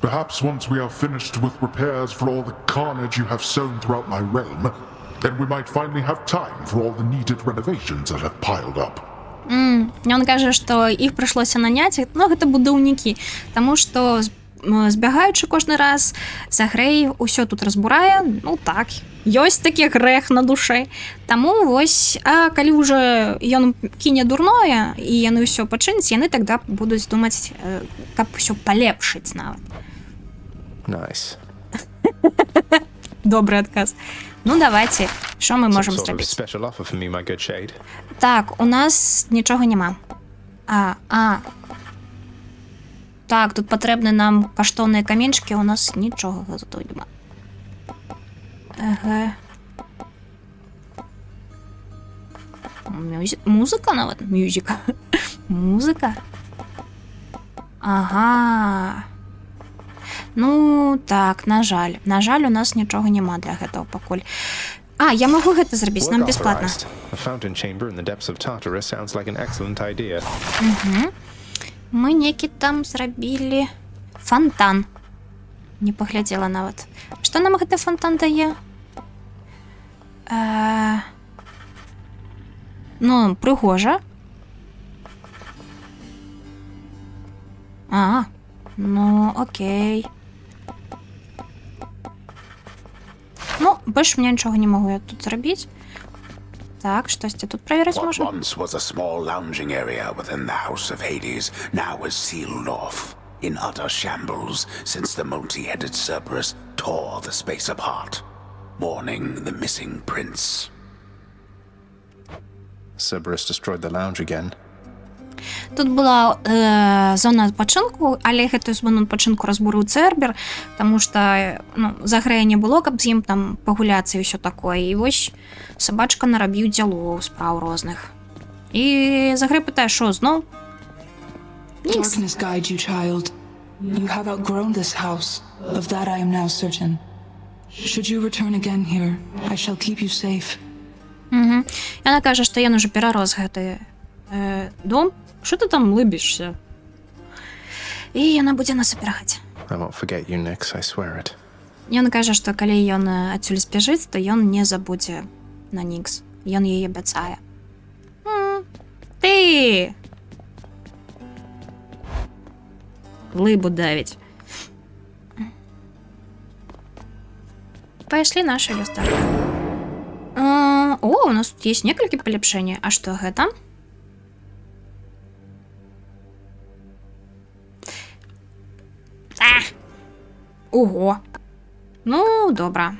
Perhaps once we are finished with repairs for all the carnage you have sown throughout my realm, then we might finally have time for all the needed renovations that have piled up. Ён кажа, што іх прыйшлося наняць, ну, гэта будаўнікі, таму што, збягаючы кожны раз, Загрэй усё тут разбурае, ну так, ёсць такі грэх на душы. Таму вось, а калі ўжо ён кіне дурное, і яны ўсё пачыняць, яны тогда будуць думаць, каб усё палепшыць нават. Nice. Добрый адказ. Ну, давайте, що ми Some можемо sort of зробити? special offer for me, my good shade. Так, у нас нічого нема. Так, тут потрібні нам каштовні камінчики, у нас нічого зато нема. Ага. Музика навіть? Мюзика. Музика? Ага. Ну, так, на жаль. На жаль, у нас нічого нема для гэтага пакуль. Я можу гэта зрабіць, нам Work бесплатно. authorized. A fountain chamber in the depths of Tartarus sounds like an excellent idea. Мы некі там зрабілі фонтан. Не паглядзела нават. Што нам гэты фонтан дае? Ну, прыгожа. Ну, окей. Ну, больш мне нічога не магу я тут зрабіць. Так, штосьці тут праверыць What можа? once was a small lounging area within the House of Hades now is sealed off, in utter shambles, since the multi-headed Cerberus tore the space apart, warning the missing prince. Cerberus destroyed the lounge again. Тут була зона адпачынку, але гэтую зону адпачынку разбурыў Цербер, таму што, ну, Загрэя не было, каб з ім там пагуляцца і ўсё такое. І вось сабачка нарабіў дзялоў, спраў розных. І Загрэй пытае, што зноў? Нікс. Darkness guide you, child. You have outgrown this house. Of that I am now certain. Should you return again here, I shall keep you safe. Яна кажа, што ён ужо перарос гэты дом. Що ти там либішся? І яна будзе нас аберагаць. I won't forget you, Nyx, I swear it. Ён кажа, што калі ён адсюль збяжыць, то ён не забудзе на Нікс. Ён яе абяцае. Ты! Лыбу давить. Пайшлі нашы люстэркі. У нас тут есть некалькі палепшэнняў. А што гэта? Ого. Ну, добра.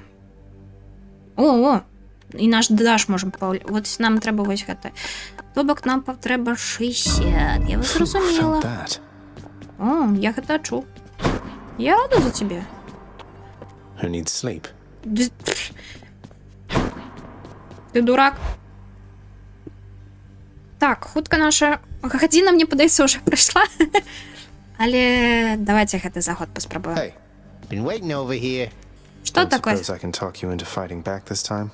І наш даш можем от нам трэба вось гэта. То бок нам трэба 60. Я вас зразумела. Found that. Я гэта чуў. Я рада за цябе. Who needs sleep? Ты дурак. Так, хутка наша гадзіна, мне падаецца, ўжо прайшла. Але давайте гэты заход паспрабуем. Hey, been waiting over here. Што Don't такое? suppose I can talk you into fighting back this time?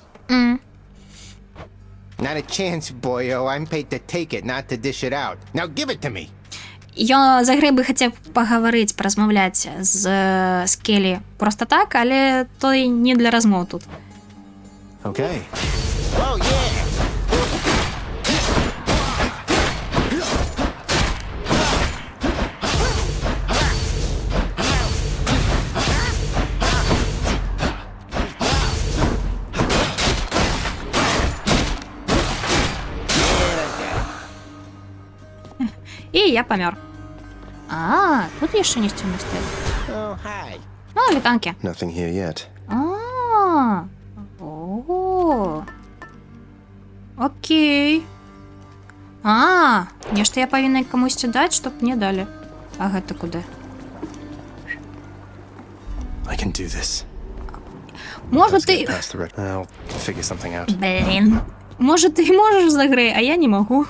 Not a chance, boyo. I'm paid to take it, not to dish it out. Now give it to me. Я за гри би хотів поговорити, порозмовляти з Скелі просто так, але то й не для розмов тут. Okay. Oh, yeah. І я помер. А, тут є ще не стіни стоять. Oh, hi. А, вітанки. Nothing here yet. А, о, окей. А, нешта я повинна комусь дати, щоб мені дали. А гэта куди? I can do this. Може Let's get ти... past the red. I'll figure something out. Блін. Може ти можеш за гри, а я не можу.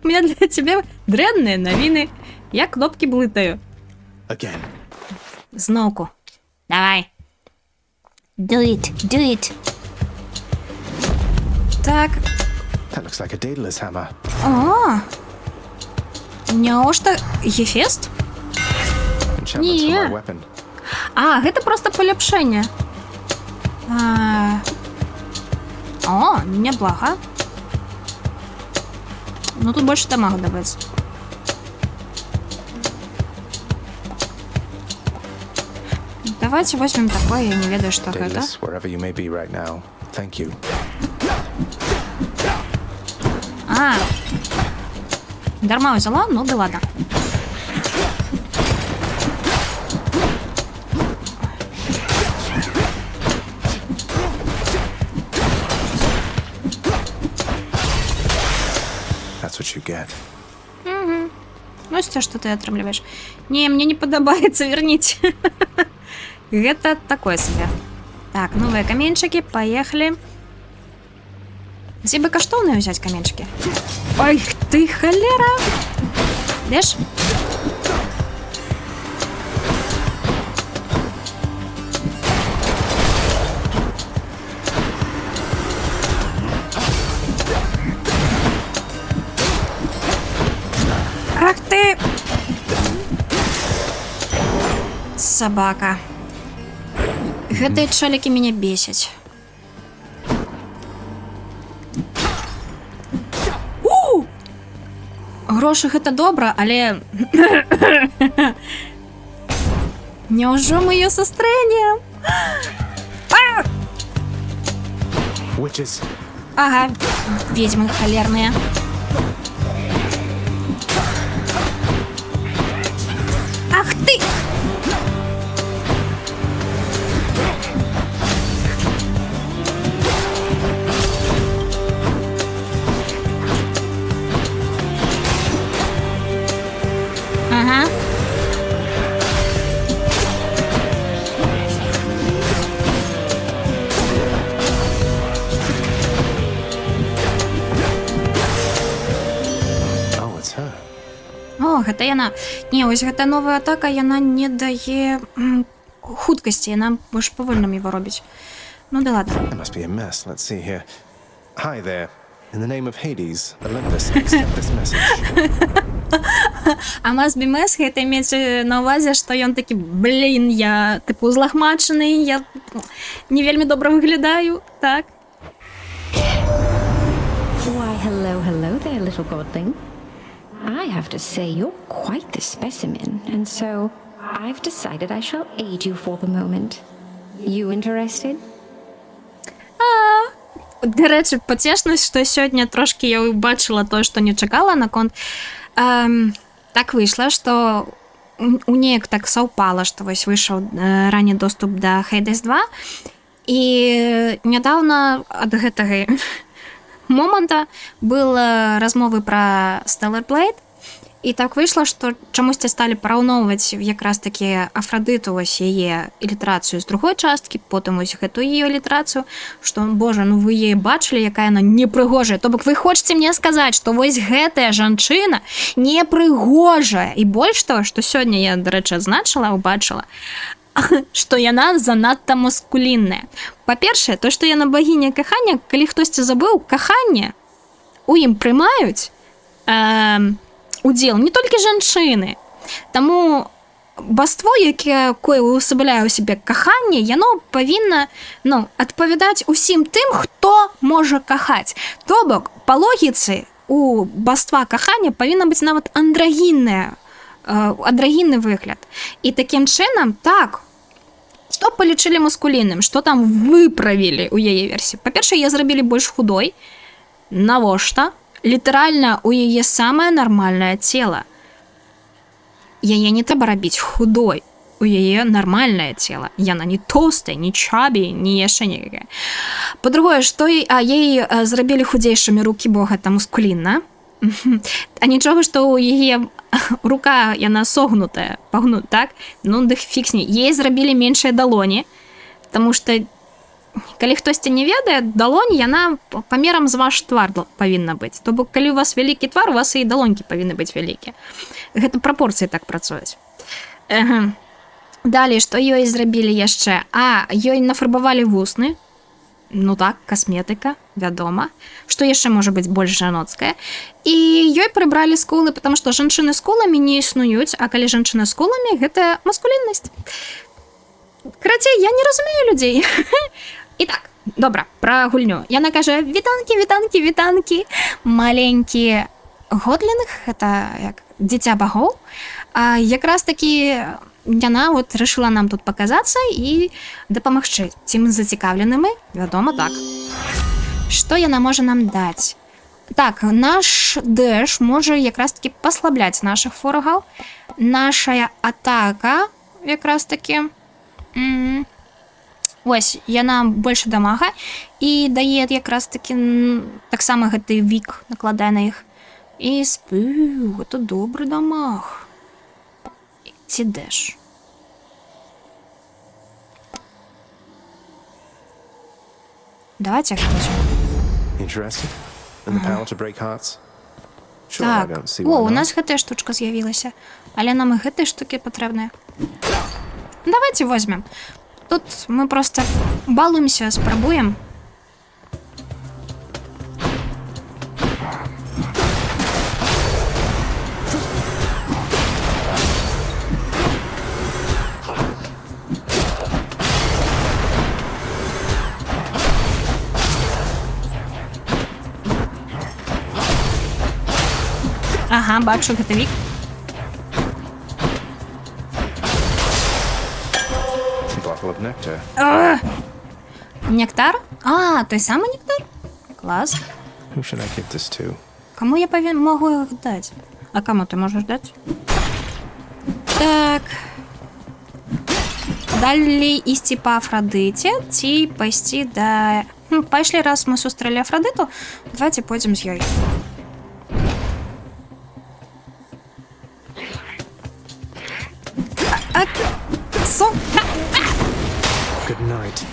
У меня для тебя дрянные новины. Я кнопки блытаю. Again. Знову. Давай. Do it. Так. That looks like a Daedalus hammer. О. Неужто Ефест? Enchantments for my weapon. А, гэта просто полепшение. О, неплохо. Ну тут больше дамага добавится. Давайте возьмем такое, я не ведаю, что это. Daedalus, wherever you may be right now. Thank you. А, дарма взяла, ну да ладно. That's what you get. Ну, все, что ты отрабливаешь. Не, мне не подобается, верните. Это такое себе. Так, новые каменчики, поехали. Здесь бы каштовные взять каменчики. Ой, ты холера! Дешь? Ах ты! Собака. Гэтыя чалікі мяне бесяць. Грошы гэта добра, але... Няўжо мы её састрэнем? Witches. Ага, ведьмы холерные. Ах ты! Ага. Oh, it's her. О, гэта яна. Не, ось гэта новая атака, яна не дае хуткасці, яна больш павольна яго робіць. Ну да ладно. It must be a mess. Let's see here. Hi there. In the name of Hades, Olympus, accept this message. А must be mess, гэта мець на ўвазе, што ён такі, блін, я типу злагмачений, я не вельмі добра выглядаю, так? Why, hello there, little godling. I have to say, you're quite the specimen, and so I've decided I shall aid you for the moment. You interested? До речі, потішно, що сьогодні трошки я бачила те, що не чекала на конт. Так вийшло, що у неяк так совпало, що ось вийшов ранній доступ до Hades 2. І недавно від гэтага момента були розмови про Stellar Blade. І так вийшло, що чомусь стали порівнювати якраз таки Афродиту, ось її ілюстрацію з другої частки, потім ось гэту її ілюстрацію, що, боже, ну ви її бачили, яка вона непригожа. То бок ви хочете мені сказати, що ось гэтая жанчына непригожа. І більш того, що сьогодні я, до речі, значила, убачила, што яна занадта маскулінная. Па-першае, то, што яна багіня кахання, калі хтосьці забыў, каханне у ім прымаюць удзел не толькі жанчыны. Таму баство, якое ўвасабляе ў сябе каханне, яно павінна адпавядаць усім тым, хто можа кахаць. То бок, па логіцы, у баства кахання павінна быць нават андрагінны выгляд. І такім чынам, так, што палічылі маскулінным, што там выправілі ў яе версіі. Па-першае, яе зрабілі больш худой. Навошта? Літаральна у яе самае нармальнае цела. Яе не трэба рабіць худой. У яе нармальнае цела. Яна не тоўстая, не чабі, не яшчэ некая. Па-другое, што ей зрабілі худзейшымі рукі, бо гэта мускулінна. А нічога, што ў яе рука, яна согнутая, так? Ну, дых фіксні. Ей зрабілі меншыя далоні, таму што калі хтосьці не ведае, далонь, яна памерам з ваш твар павінна быць. То бок, калі у вас вялікі твар, у вас і далонькі павінны быць вялікія. Гэта прапорцыі так працуюць. Далей, што ёй зрабілі яшчэ? Ёй нафарбавалі вусны. Ну так, касметыка, вядома. Што яшчэ можа быць больш жаноцкае? І ёй прыбралі скулы, потому што жанчыны з скуламі не існуюць, а калі жанчына з скуламі, гэта маскуліннасць. Карацей, я не разумею людзей. І так, добра, пра гульню. Яна кажа, вітанкі, маленькі годліных, гэта як дзіця багоў. А якраз такі яна рашыла нам тут паказацца і дапамагчы. Ці мы зацікаўлены мы? Вядома, так. Што яна можа нам даць? Так, наш дэш можа якраз такі паслабляць нашых ворагаў. Нашая атака якраз такі... Вось, яна больш дамага і дае якраз такі таксама гэты вік накладае на іх. І гэта добры дамаг. Ці дэш. Давайте Interested? In the power to break hearts? Sure, так, I don't see why у not. нас гэтая штучка з'явілася, але нам і гэтыя штукі патрэбныя. Давайте возьмем. Тут мы просто балуемся, спрабуем. Ага, бачу гэты вік. Bottle of nectar. Нектар? Той самый нектар? Класс. Who should I give this to? Кому я могу их дать? А кому ты можешь дать? Так. Далей ісці па Афрадыце, ці пайсці да... Пайшлі, раз мы сустрэлі Афрадыту, давайте пойдзем з ёй. Good night.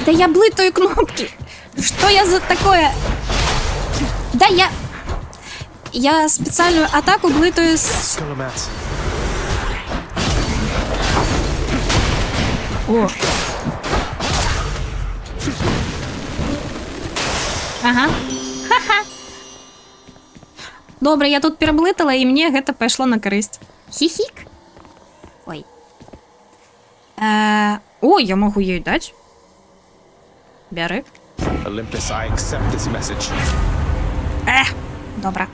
Да я блытаю кнопки. Что я за такое? Да я специальную атаку блытаю с... О. Ага. Ха-ха. Добре, я тут пераблытала, і мне гэта пайшло на карысць. Хі-хік. Ой. О, я могу ёй даць. Бяры. Olympus, I accept this message. Добра.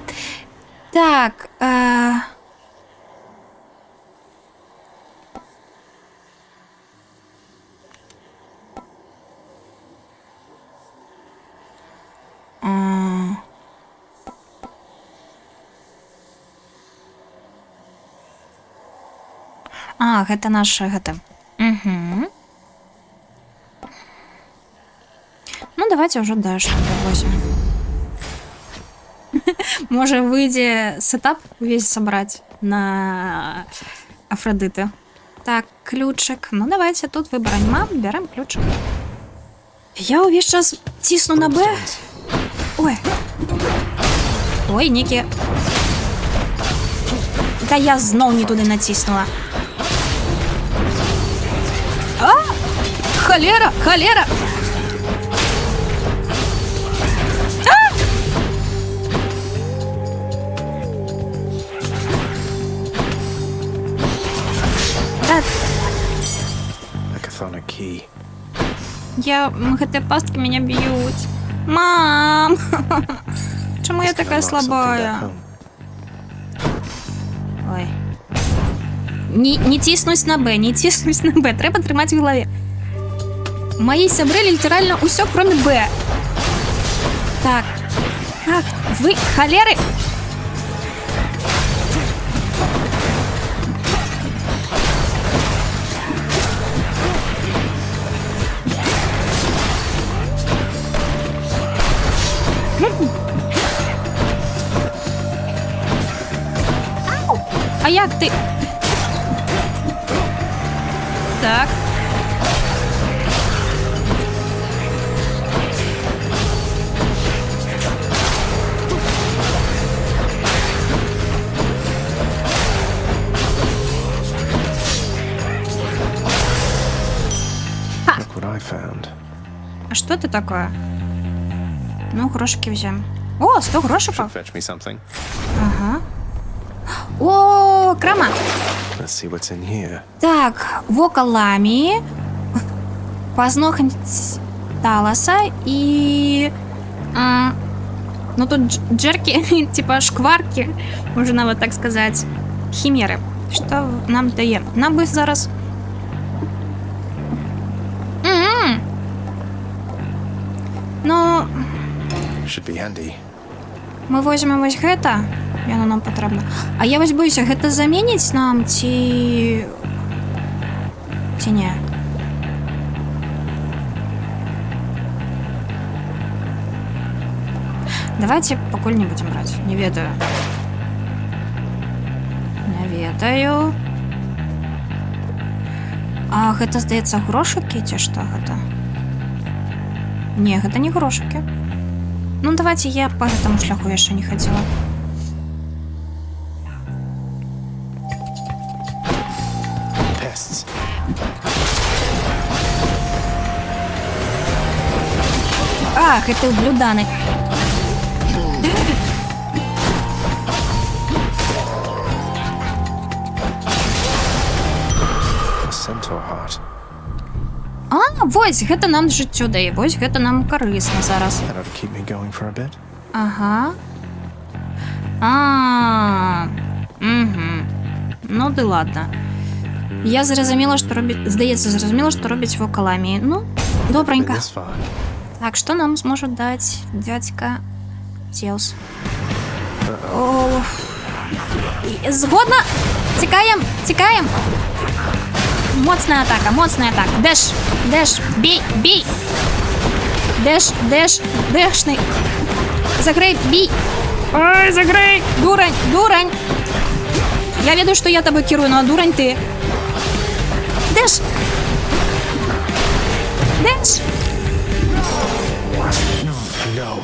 Так, гэта наш гэта. Угу. Ну, давайте уже дальше возьмем. Може выйдзе сетап увесь собрать на Афродиты. Так, ключик. Ну, давайте тут выбираем мап, берем ключик. Я увесь час тисну на Б. Ой. Ой, некие... Та я знов не туди натиснула. А! Холера! Холера! А! Да, A chthonic key. эти пастки меня бьют. Мам! Чому я This can такая unlock something back слабая? home. Ой. Не тиснусь на Б, не тиснусь на Б. Треба тримати в голові. Мої сябри літерально усьо, кроме Б. Так. Ах, ви холери! А як ти? Так. Look what I found. А что это такое? Ну, грошики взяем. О, 100 грошиков. Should fetch me something. Ага. О, крама. Let's see what's in here. Так, вокалами, познохнуть Талоса и... ну тут джерки, типа шкварки, можно вот так сказать, химеры. Что нам дає? Нам би зараз... Ну, Should be handy. ми візьмемо ось гэта, яно нам потрібно. А я ось боюся, гэта замінить нам ці ні? Давайте пакуль не будем брать. Не ведаю. Не ведаю. А гэта, здаецца, грошыкі ці што гэта? Не, гэта не грошыкі. Ну, давайте я по этому шляху яшчэ не хадзіла. Pests. Ах, это ублюданы. A centaur heart. А, вось, гэта нам жыццё дае. Вось, гэта нам карысна зараз. That ought to keep me going for a bit. Ага. Угу. Ну, ды ладно. Я зразумела, што робіць... Здаецца, зразумела, што робіць вокаламі. Ну, добренько. This far. Так, что нам сможет дать дядька Зевс? О, згодна! Тікаем, тікаем! Моцная атака, моцная атака. Дэш, дэш, бей, бей! Дэш, дэш, дэшный. Загрей, бей! Ой, загрей! Дурань, дурань! Я ведаю, что я тобой керую, но дурань ты. Дэш! Дэш! No.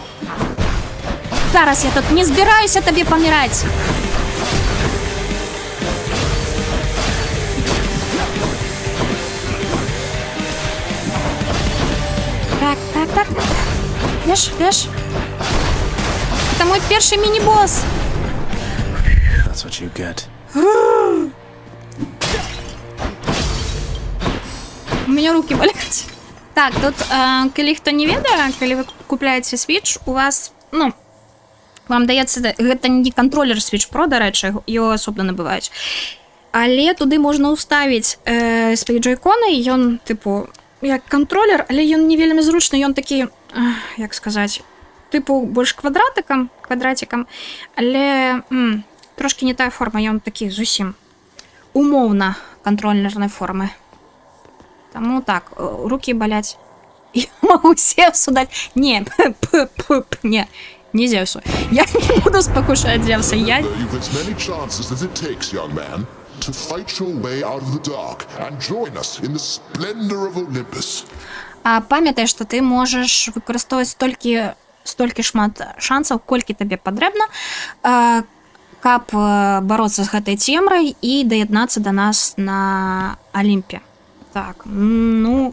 Зараз я тут не збираюся тобі помирать. Так, так, так. Ешь, ешь. Это мой перший мини-босс. That's what you get. У меня руки болят. Так, тут, коли хто не ведае, калі вы купляеце Switch, у вас, ну, вам даецца, гэта не контроллер Switch Pro, дарэчы, його асобна набываюць. Але туды можна ўставіць свае джойконы, і ён, типу, як контроллер, але ён не вельмі зручны, ён такі, як сказаць, типу, больш квадратикам, але трошки не тая форма, ён такі зусім умоўна контроллернай формы. Тому так, руки болять. Я могу Зевсу дать. Не, не Зевсу. Я не буду покушать Зевса. Я... You've as many chances as it takes, young man, to fight your way out of the dark and join us in the splendor of Olympus. А пам'ятай, што ты можаш выкарыстоўваць столькі шмат шансаў, колькі табе патрэбна, каб бароцца з гэтай цемрай і даяднацца да нас на Алімпе. Так, ну...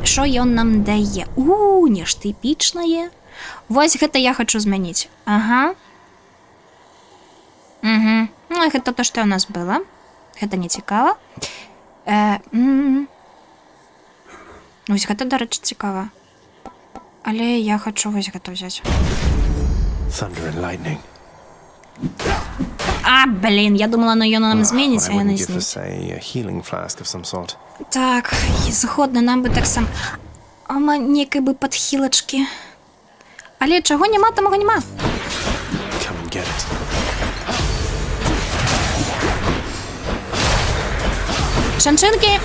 Што ён нам дае? Нешта эпічнае. Вось гэта я хачу змяніць. Ага. Ну, гэта то, што ў нас было. Гэта не цікава. Вось гэта, дарэчы, цікава. Але я хачу вось гэта ўзяць. Thunder and lightning. Блін, я думала, ну ён нам зменіць, а яна give зніць. us a healing flask of some sort. Так, згодна, нам бы так сам... некай бы падхілачкі. Але чаго няма, тамога няма. Come and get it. Шанчынкі!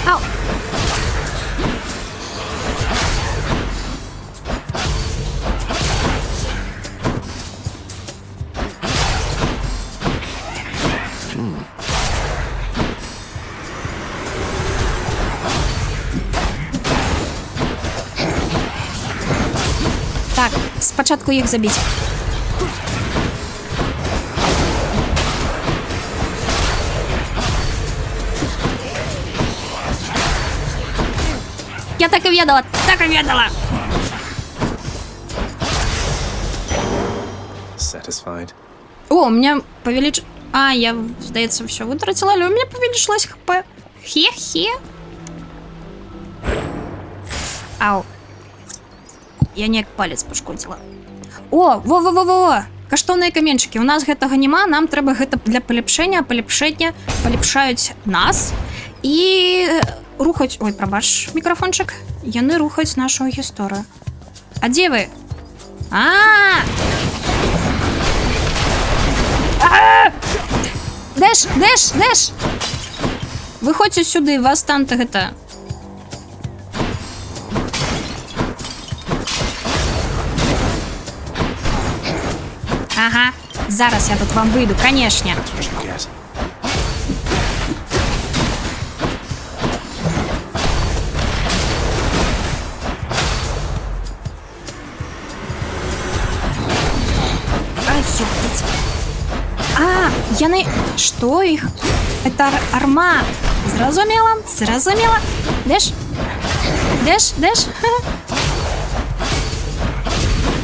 Ау! Так, спачатку іх забіць. Я так і ведала, Satisfied. О, у меня повелич... я, здається, все витратила, але у меня повеличилось хп. Хе-хе. Ау. Я неяк палец пошкодила. О, во-во-во-во! Каштоўныя каменчыкі. У нас гэтага няма, нам трэба гэта для паляпшэння. Паляпшэння паляпшаюць нас і рухаць... Ой, прабач, мікрафончык. Яны рухаюць нашу гісторыю. А дзе вы? Дэш! Выходзьце сюды, вас там гэта... Ага, зараз я тут вам выйду, конечно. That's what you get. Яны... Што іх? Это арма. Зразумела? Дэш?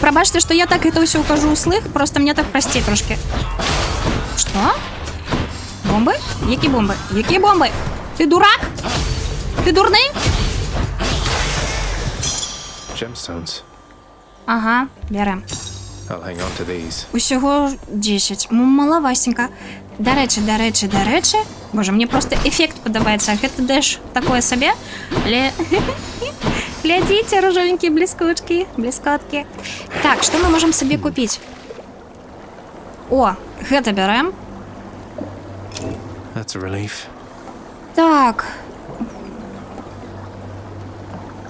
Прабачце, што я так это ўсё укажу ў слых, просто мне так прасцей трошки. Што? Бомбы? Які бомбы? Ты дурак? Ты дурны? Gemstones. Ага, бярем. I'll hang on to these. Усяго 10. Малавасенька. Дарэчы. Боже, мне просто эффект падабаецца. Гэта дэш такое сабе. Але... Глядзіце, ружовенькія бліскоткі. Так, што мы можам сабе купіць? О, гэта бярем. That's a relief. Так.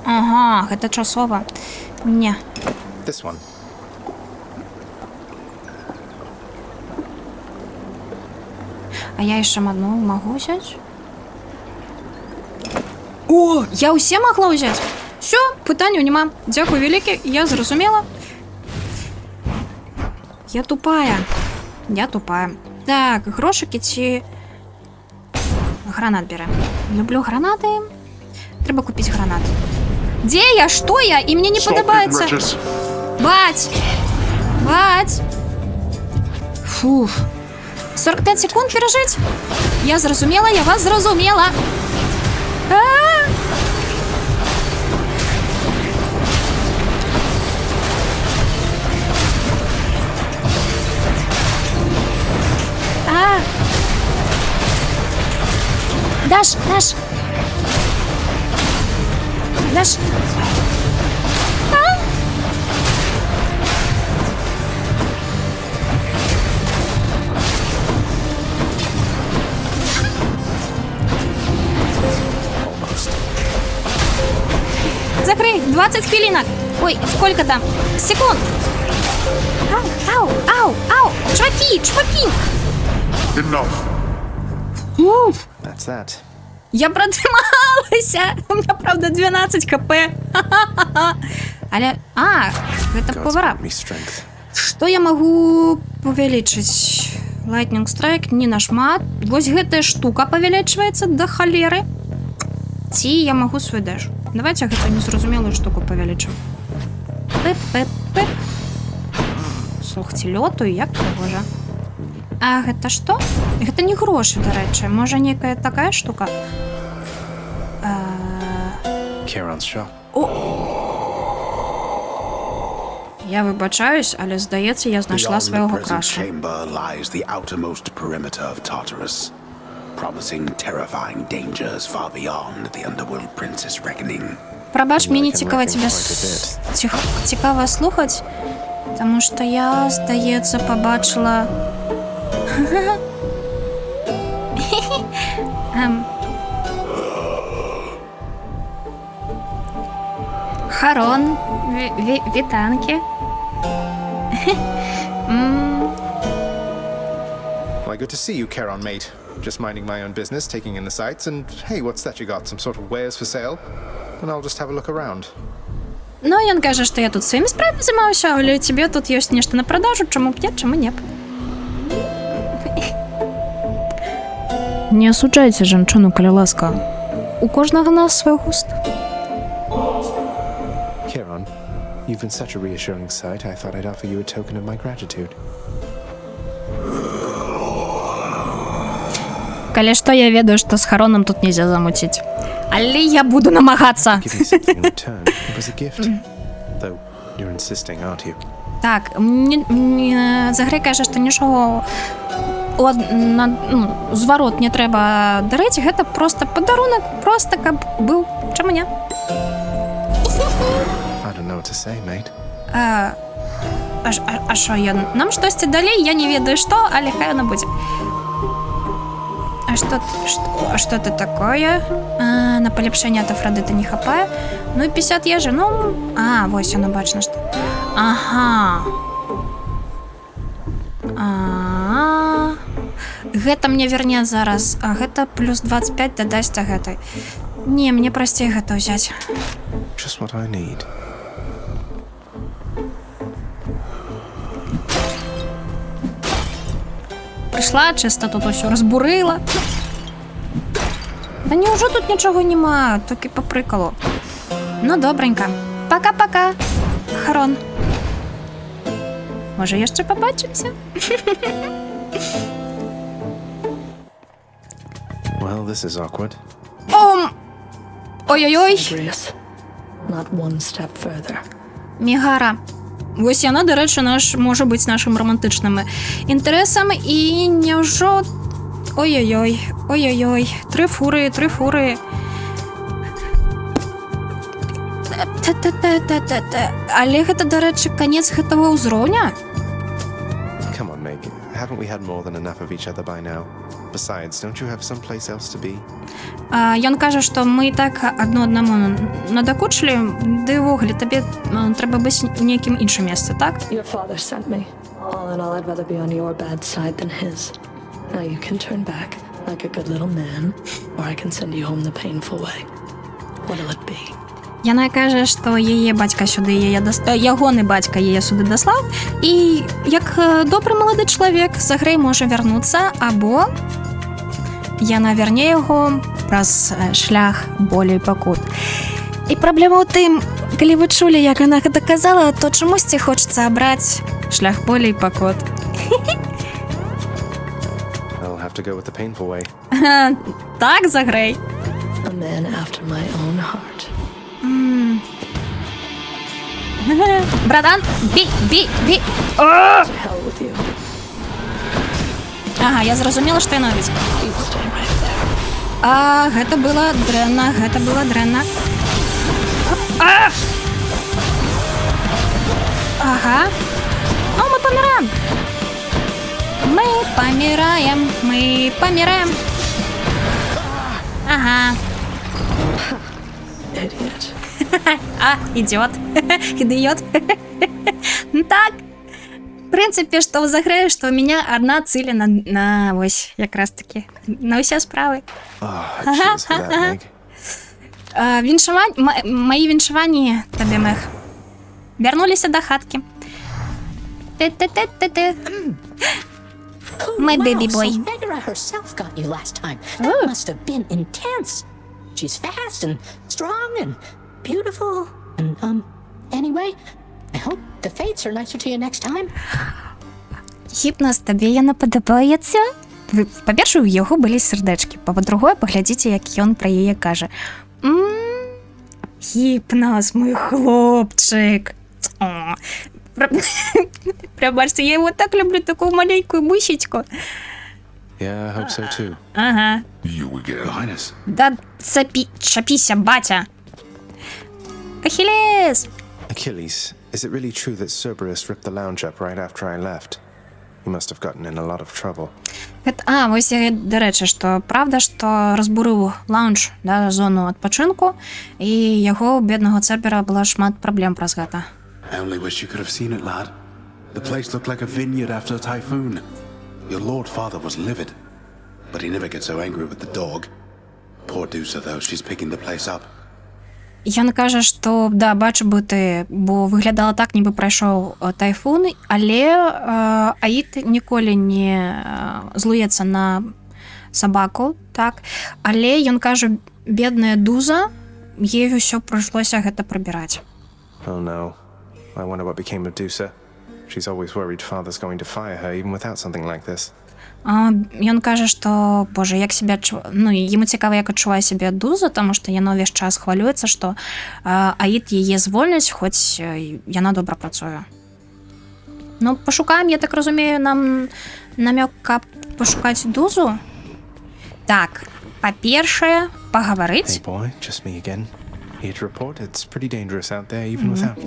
Ага, гэта часова. Не. This one. А я яшчэ адну магу ўзяць? О, я ўсе магла ўзяць? Всё, пытанняў няма. Дзякуй вялікі, я зразумела. Я тупая. Так, грошыкі ці... Гранат берем. Люблю гранаты. Трэба купіць гранат. Дзе я? Што я? І мне не падабаецца. Баць! Фух. 45 секунд перажыць? Я зразумела, я вас зразумела. Даш. Закрой, 20 хвилинок. Ой, сколько там? Секунд. Ау. Чуваки. Enough. Уф. That's that. Я продымалася. У меня, правда, 12 хп. Але... это повара. Me strength. Што я магу павялічыць? Lightning Strike не нашмат. Вось гэтая штука павялічваецца да халеры. Ці я магу свой дэш. Давайте гэту незразумелую штуку павялічым. Пэп-пэп-пэп. Слухайте, лётаю, як прыгожа. А гэта што? Гэта не грошы, дарэчы. Можа, некая такая штука? Charon's shop. Я вибачаюсь, але, здається, я знайшла Beyond the свого present краша. chamber lies the outermost perimeter of Tartarus, promising terrifying dangers far beyond the Underworld Prince's reckoning. Пробач, мені I can цікаво reckon тебе quite a цікаво слухати, тому що я, здається, побачила... Харон, вітанки. Why, good to see you, Charon, mate. Just minding my own business, taking in the sights, and hey, what's that you got? Some sort of wares for sale? And I'll just have a look around. Ну, ён кажа, што я тут сваімі справамі займаюся, але тебе тут ёсць нешта на продажу, чаму б не, чаму не. Не асуджайце жанчыну, калі ласка. У кожнага нас свой густ. Charon, you've been such a reassuring sight, I thought I'd offer you a token of my gratitude. Калі што, я ведаю, што з Хароном тут нельзя замуціць. Але я буду намагацца. Give you something in return. It was a gift. Though, you're insisting, aren't you? Так, Загрей каже, што нічого зварот не трэба дарыць, гэта проста падарунак, проста каб быў. Чаму не? I don't know what to say, mate. А що, нам штосьці далей, я не ведаю што, але хай яно будзе. А что это такое? На полепшение от Афродиты не хапае. Ну и 50 ежи, ну... вось оно бачно, что... Ага. Гэта мне верне зараз, а гэта плюс 25 дадасць гэтай. Не, мне прасцей гэта ўзяць. Just what I need. Прийшла, чисто тут усё разбурила. Да неужо тут нічого нема, тільки по приколу. Ну, добренько. Пока-пока, Харон. Може, jeszcze побачимося? Well, this is awkward. Ой-ой-ой. Not one step further. Мігара. Ось яна, до речі, може бути нашим романтичним інтересом. І невжо... Ой-ой-ой, ой-ой-ой. Три фури. Але гэта, до речі, канец гэтага ўзроўня? Come on, Meg. Haven't we had more than enough of each other by now? Besides, don't you have someplace else to be? Ён кажа, што мы і так адно аднаму надакучылі, ды ўвогуле табе трэба быць у нейкім іншым месцы, так? Your father sent me. All in all, I'd rather be on your bad side than his. Now you can turn back like a good little man, or I can send you home the painful way. What'll it be? Яна каже, што яе бацька сюды ягоны бацька яе сюды даслаў, і як добры малады чалавек Загрэй можа вярнуцца, або яна вярне яго праз шлях болей пакут. І праблема ў тым, калі вы чулі, як яна гэта казала, то чамусьці хочацца абраць шлях болей пакут. I'll have to go with the painful way. Так, Загрэй. A man after my own heart. Братан, бі! To hell with you. Ага, я зразумела, што яна робіць. You stay right there. Гэта было дрэнна. Ага. Мы помираем. Ага. Idiot. Идиот. Так. В принципе, что в Загрэю, что у меня одна цель на ось, як раз таки, на усе справи. Cheers for that, Meg. Мої віншування, табі, Мех, вернулися до хатки. Ти-ти-ти-ти-ти. My baby boy. So Megara herself got you last time. That must have been intense. She's fast and strong and beautiful. And, anyway, I hope the fates are nicer to you next time. Гіпнос, тобі яна падабаецца? Па-першае, у яго былі сердечкі. Па-другое, паглядзіце, як ён пра яе кажа. Гіпнос, мой хлопчык. Прабачце, я его так люблю, такую маленькую бусечку. Yeah, I hope so too. Ага. You again. Highness. Да чапіся, батя. Ахиллес! Achilles, is it really true that Cerberus ripped the lounge up right after I left? He must have gotten in a lot of trouble. Вось, до речі, що правда, що розбурив лаунж, да, зону відпочинку, і яго, бедного Цербера, була шмат проблем праз гэта. I only wish you could have seen it, lad. The place looked like a vineyard after a typhoon. Your lord father was livid, but he never gets so angry with the dog. Poor Dusa, though, she's picking the place up. Ён каже, што, да, бачу бути, бо виглядало так, ніби пройшов тайфун, але Аїд ніколи не злується на собаку, так? Але ён каже, бедная Дуза, їй усё прийшлося гэта прибирати. Oh no. I wonder what became of Dusa. She's always worried father's going to fire her even without something like this. Ён каже, што, боже, як себе йому цікаво, як адчуває себе Дуза, тому що яна весь час хвалюється, що Аїд її звольнить, хоч яна добре працює. Ну, пошукаємо, я так розумію, нам намёк пошукати Дузу. Так, по-перше, поговорить. Hey boy, just me again. Here to report, it's pretty dangerous out there even without.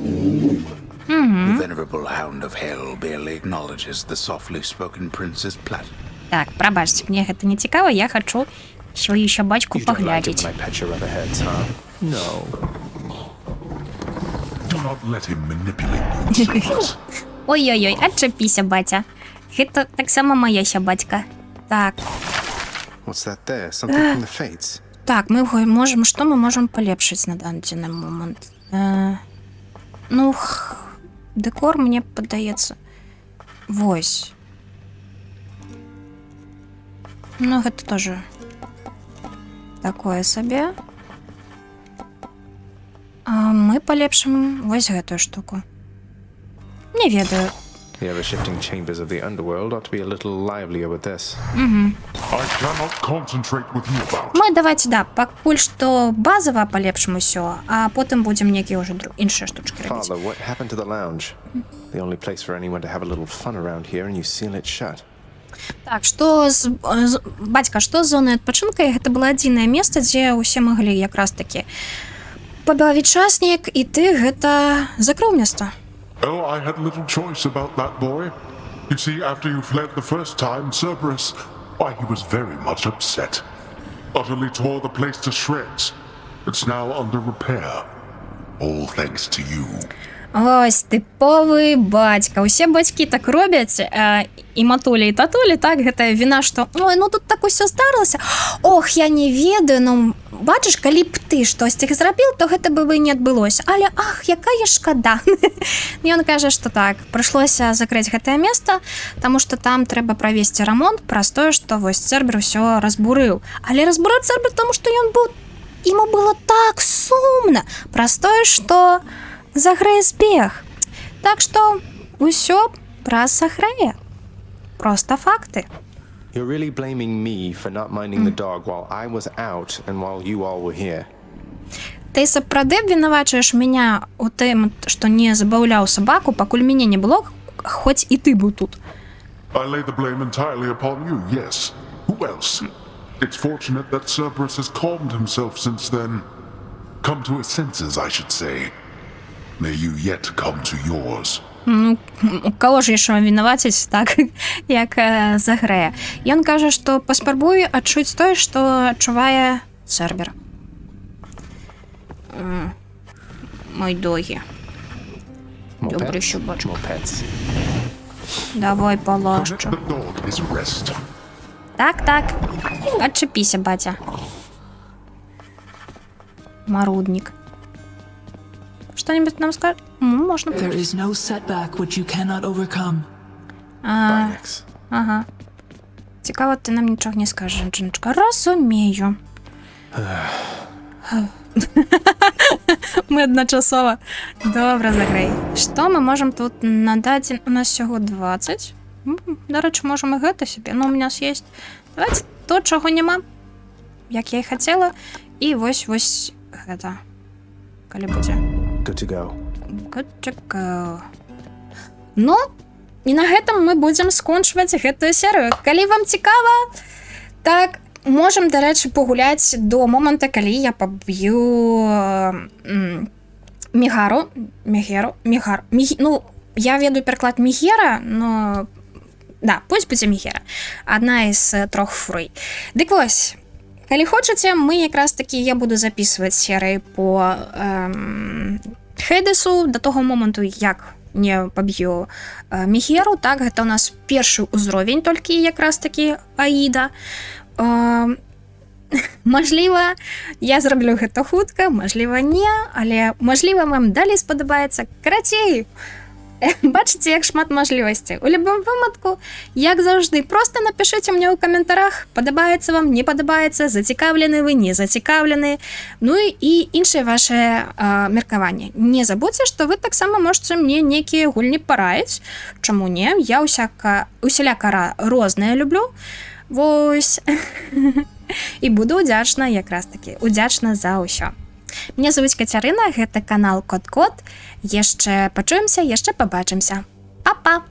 The venerable hound of hell barely acknowledges the softly spoken prince's plat. Так, пробачте, мне гэта не цікаво, я хочу свою собачку You don't like it поглядеть. when I pet your other heads, huh? No. Do not let him manipulate you, Cerberus. Ой-ой-ой, отчепися, батя. Гэта так само моя собачка. Так, What's that there? Something from the Fates? так, мы можем, что мы можем полепшить на данный момент? Декор, мне подається. Вось. Ну, гэта тоже такое сабе. Мы полепшим вось гэтую штуку. Не ведаю. The ever-shifting chambers of the underworld ought to be a little livelier with this. I cannot concentrate with you about. Мы давайте, да, пакуль што базово полепшим усё, а потым будем некія ўжо іншыя штучки рабіць. Father, what happened to the lounge? The only place for anyone to have a little fun around here, and you seal it shut. Так, што бацька, што з зонай адпачынка, гэта было адзінае месца, дзе ўсе маглі якраз такі пабавіць часнік, і ты гэта закрыў месца. Oh, I had little choice about that boy. You see, after you fled the first time, Cerberus, why, he was very much upset. Utterly tore the place to shreds. It's now under repair. All thanks to you. Ось, типовий батька. Усе бацькі так роблять, і матулі, і татулі, так, гэта віна, што ой, ну тут так усё здарылася. Ох, я не ведаю, ну, бачыш, калі б ты штосьці зрабіў, то гэта бы не адбылося. Але, ах, якая шкада. Ён кажа, што так, прыйшлося закрыць гэтае месца, таму што там трэба правесці рамонт, праз тое, што вось Цербер усё разбурыў. Але разбурыў Цербер, таму што яму было так сумна, праз тое, што Загрэй збег. Так што усё праз Загрэя. Проста факты. You're really blaming me for not minding the dog while I was out and while you all were here. Ты сапраўды абвінавачваеш мяне у тым, што не забаўляў сабаку, пакуль мяне не было, хоць і ты быў тут. I lay the blame entirely upon you, yes. Who else? It's fortunate that Cerberus has calmed himself since then. Come to his senses, I should say. May you yet come to yours. Ну, кого ж яшчэ вінаваціць, так, як Загрэя. Ён кажа, што паспрабуе адчуць тое, што адчувае Цербер. Мой догі. Добрый щупачок. Давай полажчу. The dog is rest. Так. Отчепися, батя. Марудник. Что-нибудь нам скажет? Можна. There is no setback which you cannot overcome. Bye, Nix. Ага. Цікаво, ти нам нічого не скажеш, жіночка. Розумію. Ми одночасово. Добре, закрий. Що ми можемо тут надати? У нас всього 20. До речі, можемо і гэта собі. Ну, у нас є. Давайте то, чого нема. Як я і хотіла. І ось гэта. Коли буде. Good to go. Good to go. Ну, і на гэтым мы будзем скончваць гэтую серыю. Калі вам цікава, так, можам, дарэчы, пагуляць до моманту, калі я паб'ю Мегеру. Ну, я веду пераклад Мегера, но... Да, пусть будзе Мегера. Адна з 3 фурый. Дык вось, калі хочаце, мы якраз такі, я буду записываць серыі по Хейдесу до того моманту, як не паб'ю Мегеру. Так, гэта у нас першы ўзровень толькі якраз такі Аіда. Мажліва, я зраблю гэта хутка, мажліва не, але мажліва вам далей спадабаецца. Карацей, бачыце, як шмат мажлівасцей. У любым выпадку, як заўжды, проста напішыце мне ў каментарах, падабаецца вам, не падабаецца, зацікаўлены вы, не зацікаўлены. Ну і іншыя ваши меркаванні. Не забудзьце, што вы таксама можаце мне нейкія гульні параіць. Чаму не? Я усяляка розныя люблю. Вось. І буду удзячна, якраз такі, удзячна за ўсё. Меня зовут Кацярына, гэта канал Кот-Кот. Яшчэ пачуемся, яшчэ пабачымся. Па-па!